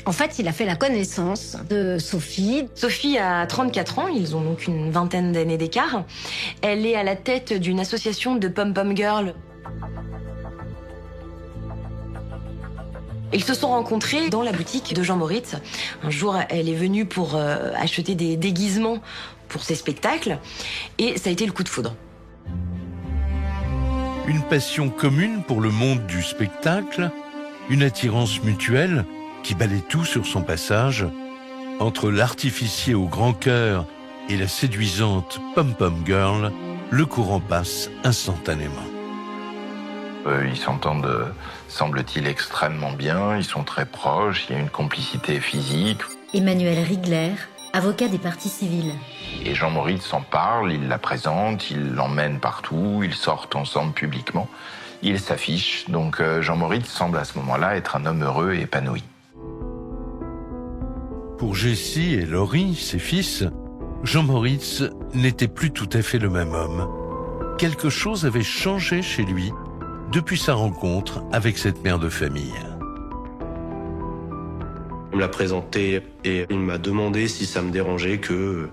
E: En fait, il a fait la connaissance de Sophie.
B: Sophie a 34 ans, ils ont donc une vingtaine d'années d'écart. Elle est à la tête d'une association de pom-pom girls. Ils se sont rencontrés dans la boutique de Jean Moritz. Un jour, elle est venue pour acheter des déguisements pour ses spectacles et ça a été le coup de foudre.
A: Une passion commune pour le monde du spectacle, une attirance mutuelle qui balaie tout sur son passage. Entre l'artificier au grand cœur et la séduisante pom-pom girl, le courant passe instantanément.
F: Ils s'entendent, semble-t-il, extrêmement bien, ils sont très proches, il y a une complicité physique.
C: Emmanuel Rigler, avocat des parties civiles.
F: Et Jean Moritz s'en parle, il la présente, il l'emmène partout, ils sortent ensemble publiquement, ils s'affichent. Donc Jean Moritz semble à ce moment-là être un homme heureux et épanoui.
A: Pour Jessie et Laurie, ses fils, Jean Moritz n'était plus tout à fait le même homme. Quelque chose avait changé chez lui depuis sa rencontre avec cette mère de famille.
H: Il me l'a présenté et il m'a demandé si ça me dérangeait qu'il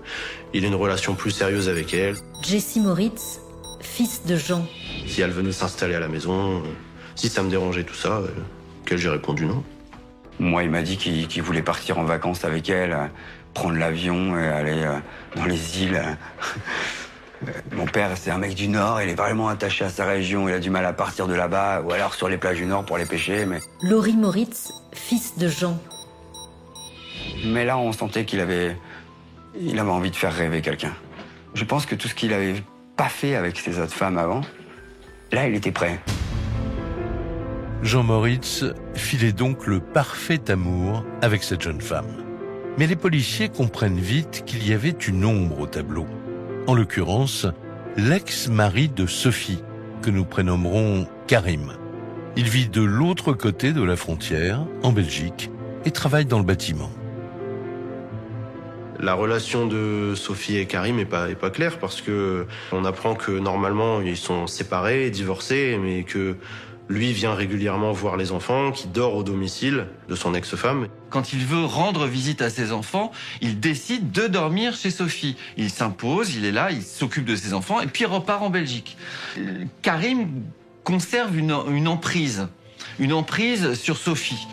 H: ait une relation plus sérieuse avec elle.
C: Jessie Moritz, fils de Jean.
H: Si elle venait s'installer à la maison, si ça me dérangeait tout ça, qu'elle j'ai répondu non.
G: Moi, il m'a dit qu'il voulait partir en vacances avec elle, prendre l'avion et aller dans les îles. Mon père, c'est un mec du Nord, il est vraiment attaché à sa région, il a du mal à partir de là-bas, ou alors sur les plages du Nord pour aller pêcher, mais...
C: Laurie Moritz, fils de Jean.
G: Mais là, on sentait qu'il avait envie de faire rêver quelqu'un. Je pense que tout ce qu'il avait pas fait avec ses autres femmes avant, là, il était prêt.
A: Jean Moritz filait donc le parfait amour avec cette jeune femme. Mais les policiers comprennent vite qu'il y avait une ombre au tableau. En l'occurrence, l'ex-mari de Sophie, que nous prénommerons Karim. Il vit de l'autre côté de la frontière, en Belgique, et travaille dans le bâtiment.
H: La relation de Sophie et Karim est pas claire parce que on apprend que normalement ils sont séparés, divorcés, mais que lui vient régulièrement voir les enfants, qui dort au domicile de son ex-femme.
D: Quand il veut rendre visite à ses enfants, il décide de dormir chez Sophie. Il s'impose, il est là, il s'occupe de ses enfants et puis il repart en Belgique. Karim conserve une emprise sur Sophie.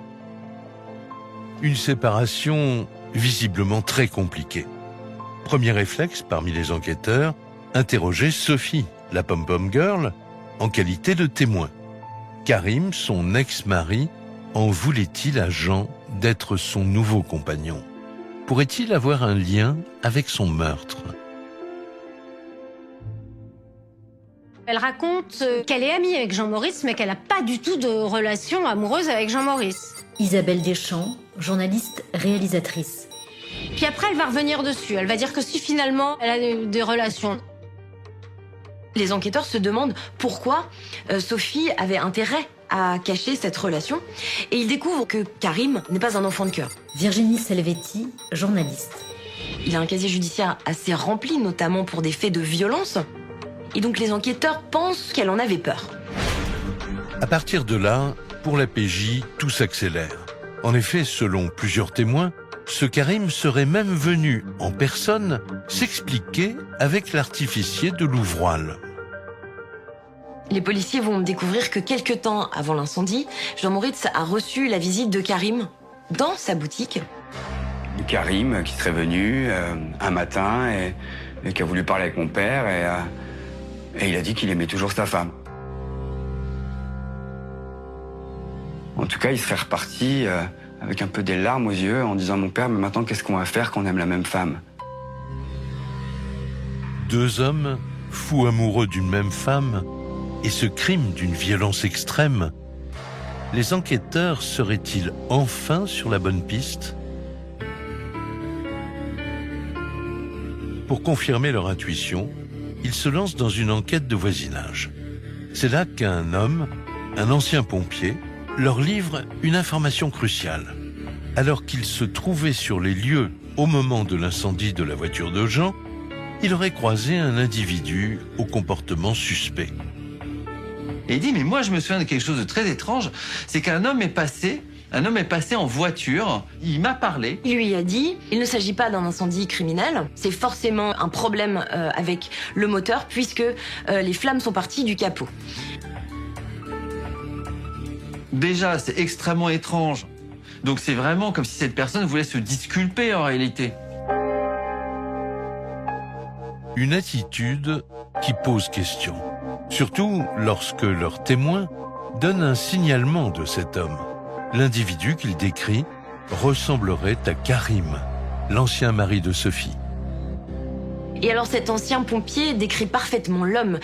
A: Une séparation visiblement très compliquée. Premier réflexe parmi les enquêteurs, interroger Sophie, la pom-pom girl, en qualité de témoin. Karim, son ex-mari, en voulait-il à Jean d'être son nouveau compagnon? Pourrait-il avoir un lien avec son meurtre?
E: Elle raconte qu'elle est amie avec Jean Moritz, mais qu'elle n'a pas du tout de relation amoureuse avec Jean Moritz.
C: Isabelle Deschamps, journaliste réalisatrice.
E: Puis après, elle va revenir dessus. Elle va dire que si finalement, elle a des relations.
B: Les enquêteurs se demandent pourquoi Sophie avait intérêt à cacher cette relation. Et ils découvrent que Karim n'est pas un enfant de cœur.
C: Virginie Selvetti, journaliste.
B: Il a un casier judiciaire assez rempli, notamment pour des faits de violence. Et donc les enquêteurs pensent qu'elle en avait peur.
A: À partir de là, pour la PJ, tout s'accélère. En effet, selon plusieurs témoins, ce Karim serait même venu en personne s'expliquer avec l'artificier de Louvroil.
B: Les policiers vont découvrir que quelque temps avant l'incendie, Jean Moritz a reçu la visite de Karim dans sa boutique.
G: Karim qui serait venu un matin et qui a voulu parler avec mon père et il a dit qu'il aimait toujours sa femme. En tout cas, il serait reparti avec un peu des larmes aux yeux en disant à mon père, mais maintenant qu'est-ce qu'on va faire quand on aime la même femme?
A: Deux hommes, fous amoureux d'une même femme, et ce crime d'une violence extrême, les enquêteurs seraient-ils enfin sur la bonne piste? Pour confirmer leur intuition, ils se lancent dans une enquête de voisinage. C'est là qu'un homme, un ancien pompier, leur livre une information cruciale. Alors qu'il se trouvait sur les lieux au moment de l'incendie de la voiture de Jean, il aurait croisé un individu au comportement suspect.
D: Et il dit, mais moi je me souviens de quelque chose de très étrange, c'est qu'un homme est passé en voiture, il m'a parlé.
B: Il lui a dit, il ne s'agit pas d'un incendie criminel, c'est forcément un problème avec le moteur puisque les flammes sont parties du capot.
D: Déjà, c'est extrêmement étrange. Donc c'est vraiment comme si cette personne voulait se disculper en réalité.
A: Une attitude qui pose question. Surtout lorsque leur témoin donne un signalement de cet homme. L'individu qu'il décrit ressemblerait à Karim, l'ancien mari de Sophie.
B: Et alors cet ancien pompier décrit parfaitement l'homme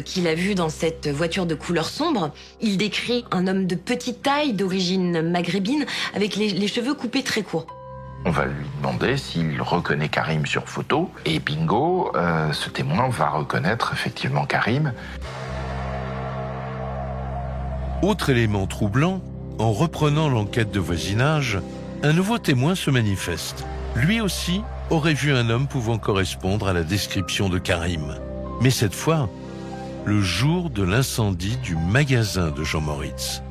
B: qu'il a vu dans cette voiture de couleur sombre. Il décrit un homme de petite taille, d'origine maghrébine, avec les cheveux coupés très courts.
F: On va lui demander s'il reconnaît Karim sur photo. Et bingo, ce témoin va reconnaître effectivement Karim.
A: Autre élément troublant, en reprenant l'enquête de voisinage, un nouveau témoin se manifeste. Lui aussi aurait vu un homme pouvant correspondre à la description de Karim. Mais cette fois, le jour de l'incendie du magasin de Jean Moritz.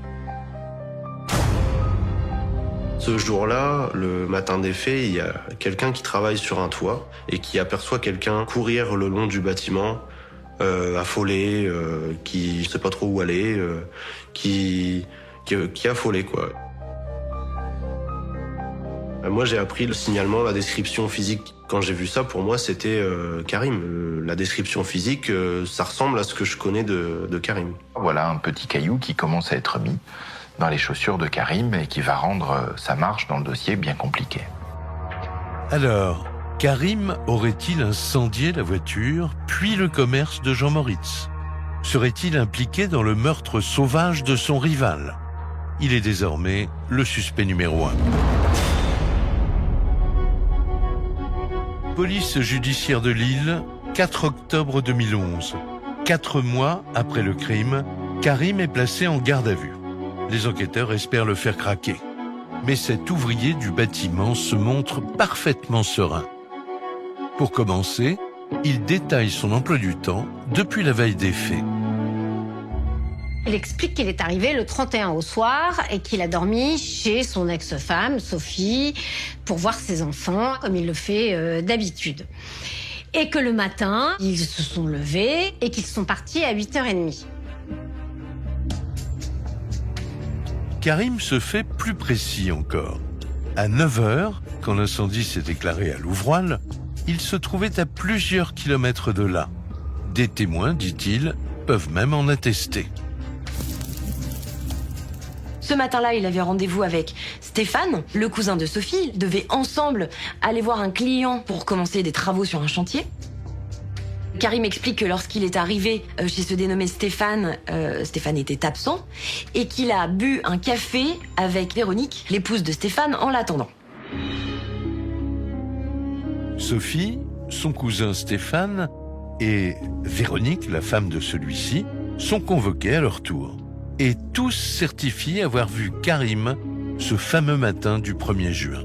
H: Ce jour-là, le matin des faits, il y a quelqu'un qui travaille sur un toit et qui aperçoit quelqu'un courir le long du bâtiment, affolé, qui sait pas trop où aller, qui est affolé, quoi. Moi, j'ai appris le signalement, la description physique. Quand j'ai vu ça, pour moi, c'était Karim. La description physique, ça ressemble à ce que je connais de Karim.
F: Voilà un petit caillou qui commence à être mis dans les chaussures de Karim et qui va rendre sa marche dans le dossier bien compliquée.
A: Alors, Karim aurait-il incendié la voiture, puis le commerce de Jean Moritz? Serait-il impliqué dans le meurtre sauvage de son rival? Il est désormais le suspect numéro 1. Police judiciaire de Lille, 4 octobre 2011. 4 mois après le crime, Karim est placé en garde à vue. Les enquêteurs espèrent le faire craquer. Mais cet ouvrier du bâtiment se montre parfaitement serein. Pour commencer, il détaille son emploi du temps depuis la veille des faits.
E: Il explique qu'il est arrivé le 31 au soir et qu'il a dormi chez son ex-femme, Sophie, pour voir ses enfants, comme il le fait d'habitude. Et que le matin, ils se sont levés et qu'ils sont partis à 8h30.
A: Karim se fait plus précis encore. À 9h, quand l'incendie s'est déclaré à Louvroil, il se trouvait à plusieurs kilomètres de là. Des témoins, dit-il, peuvent même en attester.
B: Ce matin-là, il avait rendez-vous avec Stéphane, le cousin de Sophie. Ils devaient ensemble aller voir un client pour commencer des travaux sur un chantier. Karim explique que lorsqu'il est arrivé chez ce dénommé Stéphane, Stéphane était absent et qu'il a bu un café avec Véronique, l'épouse de Stéphane, en l'attendant.
A: Sophie, son cousin Stéphane et Véronique, la femme de celui-ci, sont convoqués à leur tour. Et tous certifient avoir vu Karim ce fameux matin du 1er juin.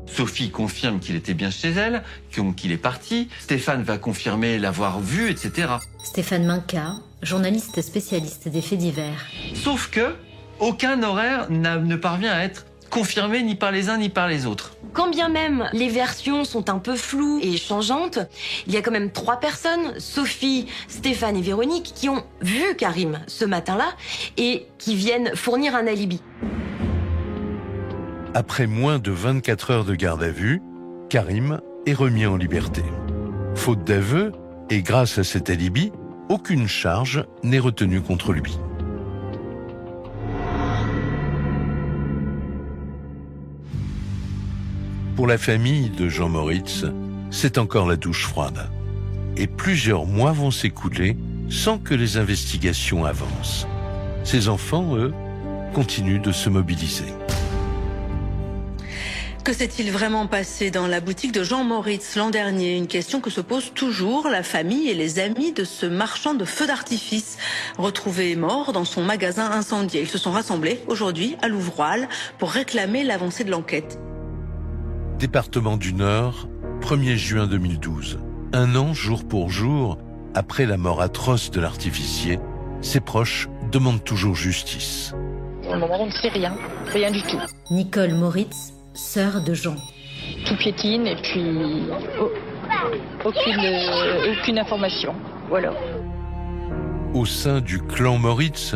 D: Sophie confirme qu'il était bien chez elle, qu'il est parti. Stéphane va confirmer l'avoir vu, etc.
C: Stéphane Minca, journaliste spécialiste des faits divers.
D: Sauf que Aucun horaire ne parvient à être confirmé ni par les uns ni par les autres.
B: Quand bien même les versions sont un peu floues et changeantes, il y a quand même 3 personnes, Sophie, Stéphane et Véronique, qui ont vu Karim ce matin-là et qui viennent fournir un alibi.
A: Après moins de 24 heures de garde à vue, Karim est remis en liberté. Faute d'aveu, et grâce à cet alibi, aucune charge n'est retenue contre lui. Pour la famille de Jean Moritz, c'est encore la douche froide. Et plusieurs mois vont s'écouler sans que les investigations avancent. Ses enfants, eux, continuent de se mobiliser.
L: Que s'est-il vraiment passé dans la boutique de Jean Moritz l'an dernier? Une question que se pose toujours la famille et les amis de ce marchand de feux d'artifice. Retrouvé mort dans son magasin incendié. Ils se sont rassemblés aujourd'hui à Louvroil pour réclamer l'avancée de l'enquête.
A: Département du Nord, 1er juin 2012. 1 an jour pour jour après la mort atroce de l'artificier, ses proches demandent toujours justice.
M: Pour le moment, on ne sait rien du tout.
C: Nicole Moritz, sœur de Jean.
M: Tout piétine et puis aucune information. Voilà.
A: Au sein du clan Moritz,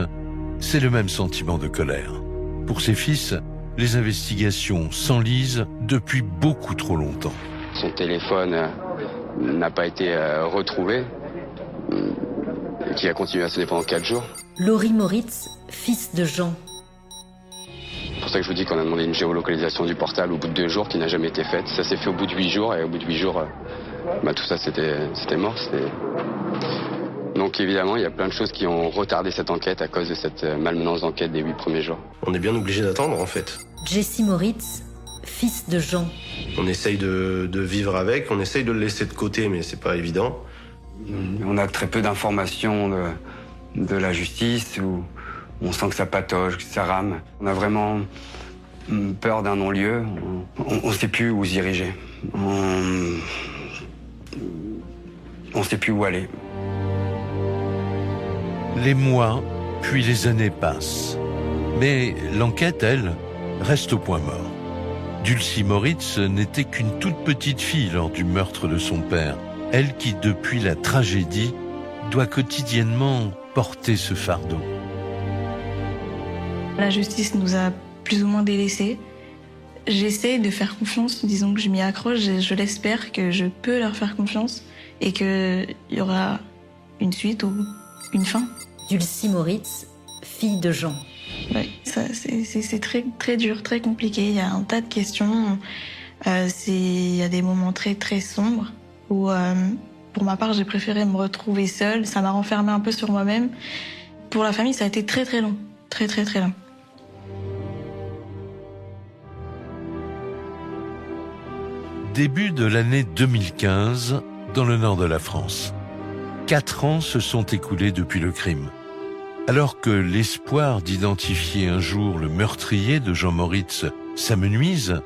A: c'est le même sentiment de colère. Pour ses fils, les investigations s'enlisent depuis beaucoup trop longtemps.
G: Son téléphone n'a pas été retrouvé, qui a continué à sonner pendant 4 jours.
C: Laurie Moritz, fils de Jean.
G: C'est pour ça que je vous dis qu'on a demandé une géolocalisation du portable au bout de 2 jours qui n'a jamais été faite. Ça s'est fait au bout de 8 jours et au bout de 8 jours, tout ça c'était mort. Donc évidemment, il y a plein de choses qui ont retardé cette enquête à cause de cette malmenance d'enquête des 8 premiers jours.
H: On est bien obligé d'attendre en fait.
C: Jesse Moritz, fils de Jean.
H: On essaye de vivre avec, on essaye de le laisser de côté, mais c'est pas évident.
G: On a très peu d'informations de la justice, où on sent que ça patauge, que ça rame. On a vraiment peur d'un non-lieu, on ne sait plus où se diriger. On ne sait plus où aller.
A: Les mois, puis les années passent. Mais l'enquête, elle, reste au point mort. Dulcie Moritz n'était qu'une toute petite fille lors du meurtre de son père. Elle qui, depuis la tragédie, doit quotidiennement porter ce fardeau.
I: La justice nous a plus ou moins délaissés. J'essaie de faire confiance, disons que je m'y accroche, je l'espère que je peux leur faire confiance et qu'il y aura une suite ou une fin.
C: Dulcie Moritz, fille de Jean.
I: Oui, c'est très, très dur, très compliqué. Il y a un tas de questions. Il y a des moments très, très sombres où, pour ma part, j'ai préféré me retrouver seule. Ça m'a renfermée un peu sur moi-même. Pour la famille, ça a été très, très long. Très, très, très long.
A: Début de l'année 2015, dans le nord de la France. 4 ans se sont écoulés depuis le crime. Alors que l'espoir d'identifier un jour le meurtrier de Jean Moritz s'amenuise,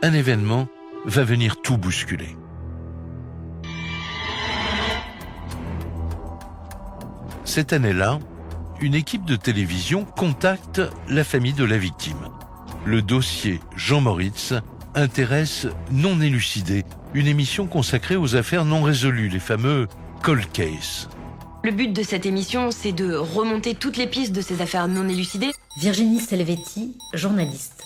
A: un événement va venir tout bousculer. Cette année-là, une équipe de télévision contacte la famille de la victime. Le dossier Jean Moritz intéresse Non élucidé, une émission consacrée aux affaires non résolues, les fameux cold cases.
B: Le but de cette émission, c'est de remonter toutes les pistes de ces affaires non élucidées.
C: Virginie Selvetti, journaliste.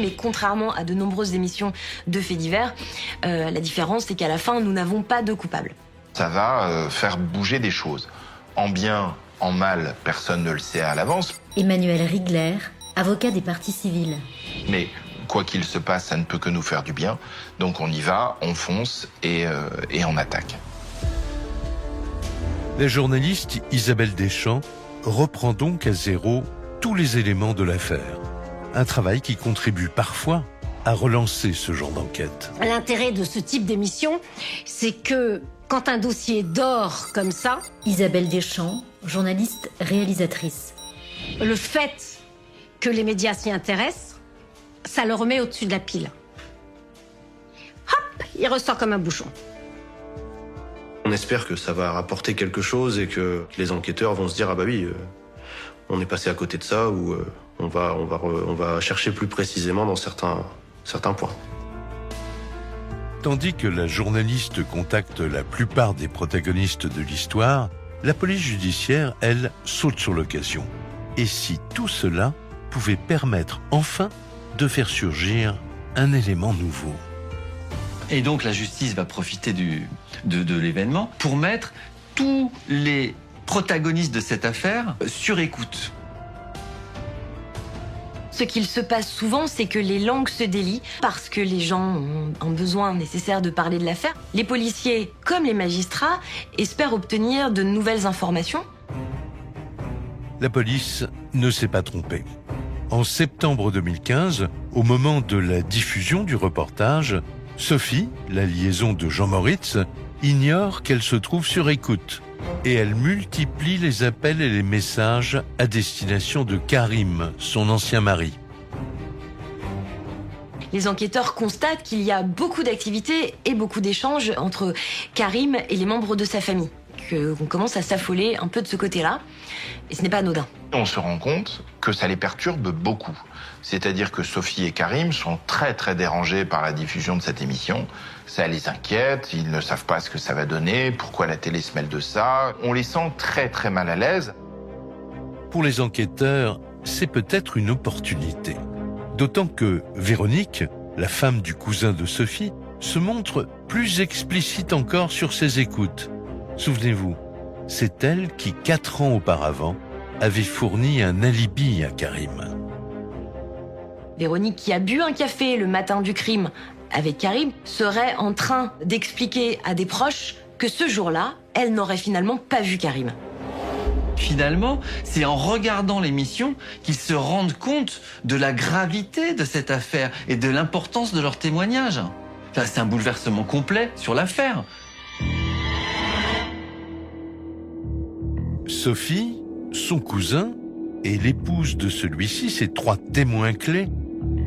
B: Mais contrairement à de nombreuses émissions de faits divers, la différence, c'est qu'à la fin, nous n'avons pas de coupable.
F: Ça va faire bouger des choses. En bien, en mal, personne ne le sait à l'avance.
C: Emmanuel Rigler, avocat des parties civiles.
F: Mais quoi qu'il se passe, ça ne peut que nous faire du bien. Donc on y va, on fonce et on attaque.
A: La journaliste Isabelle Deschamps reprend donc à zéro tous les éléments de l'affaire. Un travail qui contribue parfois à relancer ce genre d'enquête.
E: L'intérêt de ce type d'émission, c'est que quand un dossier dort comme ça...
C: Isabelle Deschamps, journaliste réalisatrice.
E: Le fait que les médias s'y intéressent, ça le remet au-dessus de la pile. Hop, il ressort comme un bouchon.
H: On espère que ça va rapporter quelque chose et que les enquêteurs vont se dire « Ah bah oui, on est passé à côté de ça » ou On va chercher plus précisément dans certains points.
A: Tandis que la journaliste contacte la plupart des protagonistes de l'histoire, la police judiciaire, elle, saute sur l'occasion. Et si tout cela pouvait permettre enfin de faire surgir un élément nouveau?
D: Et donc la justice va profiter de l'événement pour mettre tous les protagonistes de cette affaire sur écoute.
B: Ce qu'il se passe souvent, c'est que les langues se délient parce que les gens ont un besoin nécessaire de parler de l'affaire. Les policiers, comme les magistrats, espèrent obtenir de nouvelles informations.
A: La police ne s'est pas trompée. En septembre 2015, au moment de la diffusion du reportage, Sophie, la liaison de Jean Moritz, ignore qu'elle se trouve sur écoute. Et elle multiplie les appels et les messages à destination de Karim, son ancien mari.
B: Les enquêteurs constatent qu'il y a beaucoup d'activités et beaucoup d'échanges entre Karim et les membres de sa famille. Qu'on commence à s'affoler un peu de ce côté-là. Et ce n'est pas anodin.
F: On se rend compte que ça les perturbe beaucoup. C'est-à-dire que Sophie et Karim sont très très dérangés par la diffusion de cette émission. Ça les inquiète, ils ne savent pas ce que ça va donner, pourquoi la télé se mêle de ça. On les sent très très mal à l'aise.
A: Pour les enquêteurs, c'est peut-être une opportunité. D'autant que Véronique, la femme du cousin de Sophie, se montre plus explicite encore sur ses écoutes. Souvenez-vous, c'est elle qui, 4 ans auparavant, avait fourni un alibi à Karim.
B: Véronique, qui a bu un café le matin du crime avec Karim, serait en train d'expliquer à des proches que ce jour-là, elle n'aurait finalement pas vu Karim.
D: Finalement, c'est en regardant l'émission qu'ils se rendent compte de la gravité de cette affaire et de l'importance de leur témoignage. Enfin, c'est un bouleversement complet sur l'affaire.
A: Sophie, son cousin et l'épouse de celui-ci, ces 3 témoins clés,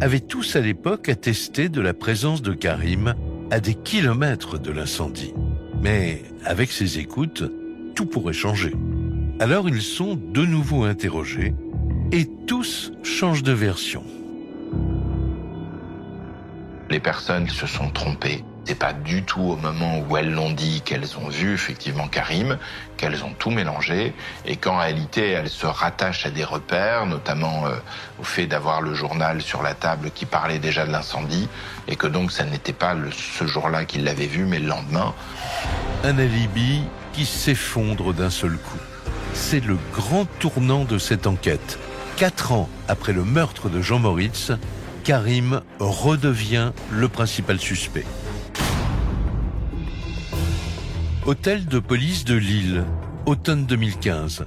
A: avaient tous à l'époque attesté de la présence de Karim à des kilomètres de l'incendie. Mais avec ces écoutes, tout pourrait changer. Alors ils sont de nouveau interrogés et tous changent de version.
F: Les personnes se sont trompées. C'est pas du tout au moment où elles l'ont dit qu'elles ont vu effectivement Karim, qu'elles ont tout mélangé, et qu'en réalité elles se rattachent à des repères, notamment au fait d'avoir le journal sur la table qui parlait déjà de l'incendie, et que donc ça n'était pas ce jour-là qu'ils l'avaient vu, mais le lendemain.
A: Un alibi qui s'effondre d'un seul coup. C'est le grand tournant de cette enquête. 4 ans après le meurtre de Jean Moritz, Karim redevient le principal suspect. Hôtel de police de Lille, automne 2015.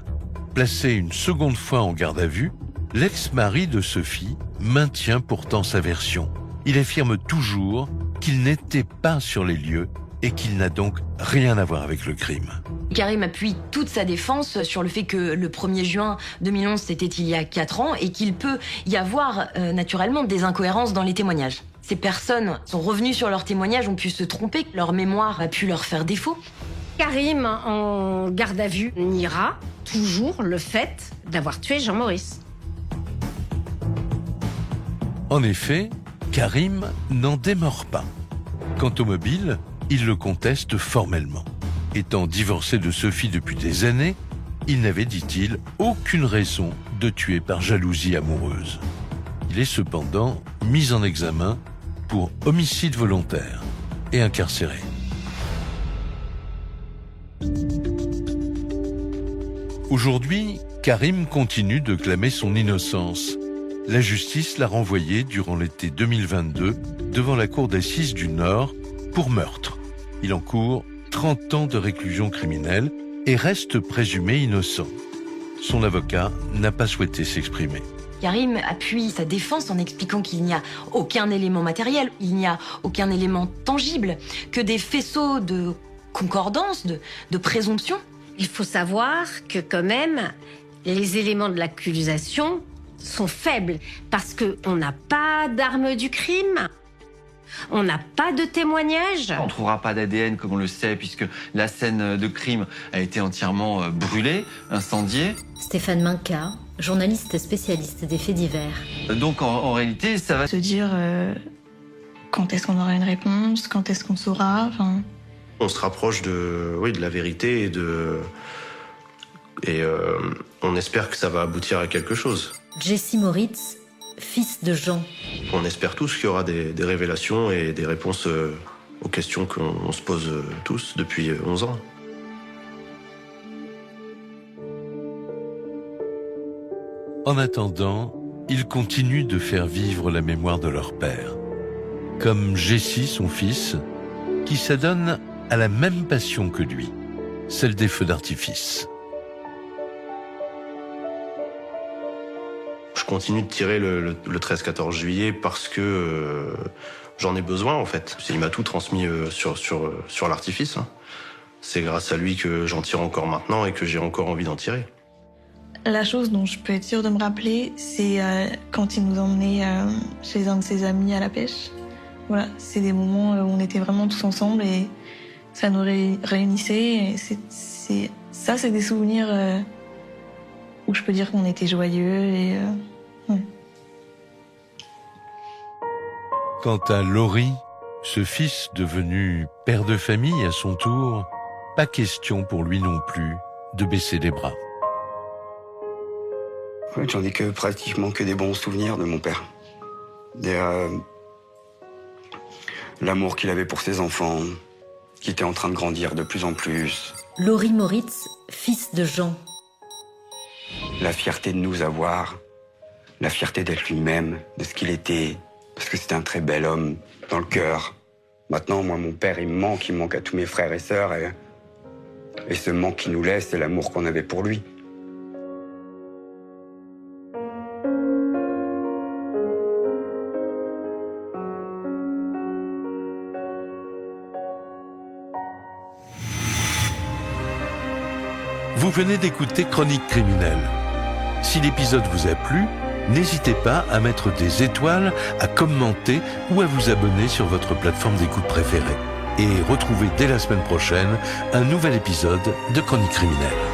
A: Placé une seconde fois en garde à vue, l'ex-mari de Sophie maintient pourtant sa version. Il affirme toujours qu'il n'était pas sur les lieux et qu'il n'a donc rien à voir avec le crime.
B: Karim appuie toute sa défense sur le fait que le 1er juin 2011, c'était il y a 4 ans, et qu'il peut y avoir naturellement des incohérences dans les témoignages. Ces personnes sont revenues sur leurs témoignages, ont pu se tromper, leur mémoire a pu leur faire défaut.
E: Karim, en garde à vue, niera toujours le fait d'avoir tué Jean Moritz.
A: En effet, Karim n'en démord pas. Quant au mobile, il le conteste formellement. Étant divorcé de Sophie depuis des années, il n'avait, dit-il, aucune raison de tuer par jalousie amoureuse. Il est cependant mis en examen pour homicide volontaire et incarcéré. Aujourd'hui, Karim continue de clamer son innocence. La justice l'a renvoyé durant l'été 2022 devant la cour d'assises du Nord pour meurtre. Il encourt 30 ans de réclusion criminelle et reste présumé innocent. Son avocat n'a pas souhaité s'exprimer.
B: Karim appuie sa défense en expliquant qu'il n'y a aucun élément matériel, il n'y a aucun élément tangible, que des faisceaux de concordance, de présomption.
E: Il faut savoir que quand même, les éléments de l'accusation sont faibles parce qu'on n'a pas d'arme du crime. On n'a pas de témoignage.
D: On ne trouvera pas d'ADN comme on le sait puisque la scène de crime a été entièrement brûlée, incendiée.
C: Stéphane Minka, journaliste spécialiste des faits divers.
D: Donc en réalité, ça va
I: Se dire quand est-ce qu'on aura une réponse, quand est-ce qu'on saura.
H: On se rapproche de la vérité et on espère que ça va aboutir à quelque chose.
C: Jesse Moritz, fils de Jean.
H: On espère tous qu'il y aura des révélations et des réponses aux questions qu'on se pose tous depuis 11 ans.
A: En attendant, ils continuent de faire vivre la mémoire de leur père. Comme Jesse, son fils, qui s'adonne à la même passion que lui, celle des feux d'artifice.
H: Je continue de tirer le 13-14 juillet parce que j'en ai besoin en fait. Il m'a tout transmis sur l'artifice. C'est grâce à lui que j'en tire encore maintenant et que j'ai encore envie d'en tirer.
I: La chose dont je peux être sûre de me rappeler, c'est quand il nous emmenait chez un de ses amis à la pêche. Voilà, c'est des moments où on était vraiment tous ensemble et ça nous réunissait. Et c'est des souvenirs où je peux dire qu'on était joyeux et ouais.
A: Quant à Laurie, ce fils devenu père de famille à son tour, pas question pour lui non plus de baisser les bras.
G: Oui, j'en ai pratiquement que des bons souvenirs de mon père. L'amour qu'il avait pour ses enfants, qui était en train de grandir de plus en plus.
C: Laurie Moritz, fils de Jean.
G: La fierté de nous avoir, la fierté d'être lui-même, de ce qu'il était, parce que c'était un très bel homme dans le cœur. Maintenant, moi, mon père, il me manque à tous mes frères et sœurs, et ce manque qu'il nous laisse, c'est l'amour qu'on avait pour lui.
A: Vous venez d'écouter Chronique criminelle. Si l'épisode vous a plu, n'hésitez pas à mettre des étoiles, à commenter ou à vous abonner sur votre plateforme d'écoute préférée. Et retrouvez dès la semaine prochaine un nouvel épisode de Chronique criminelle.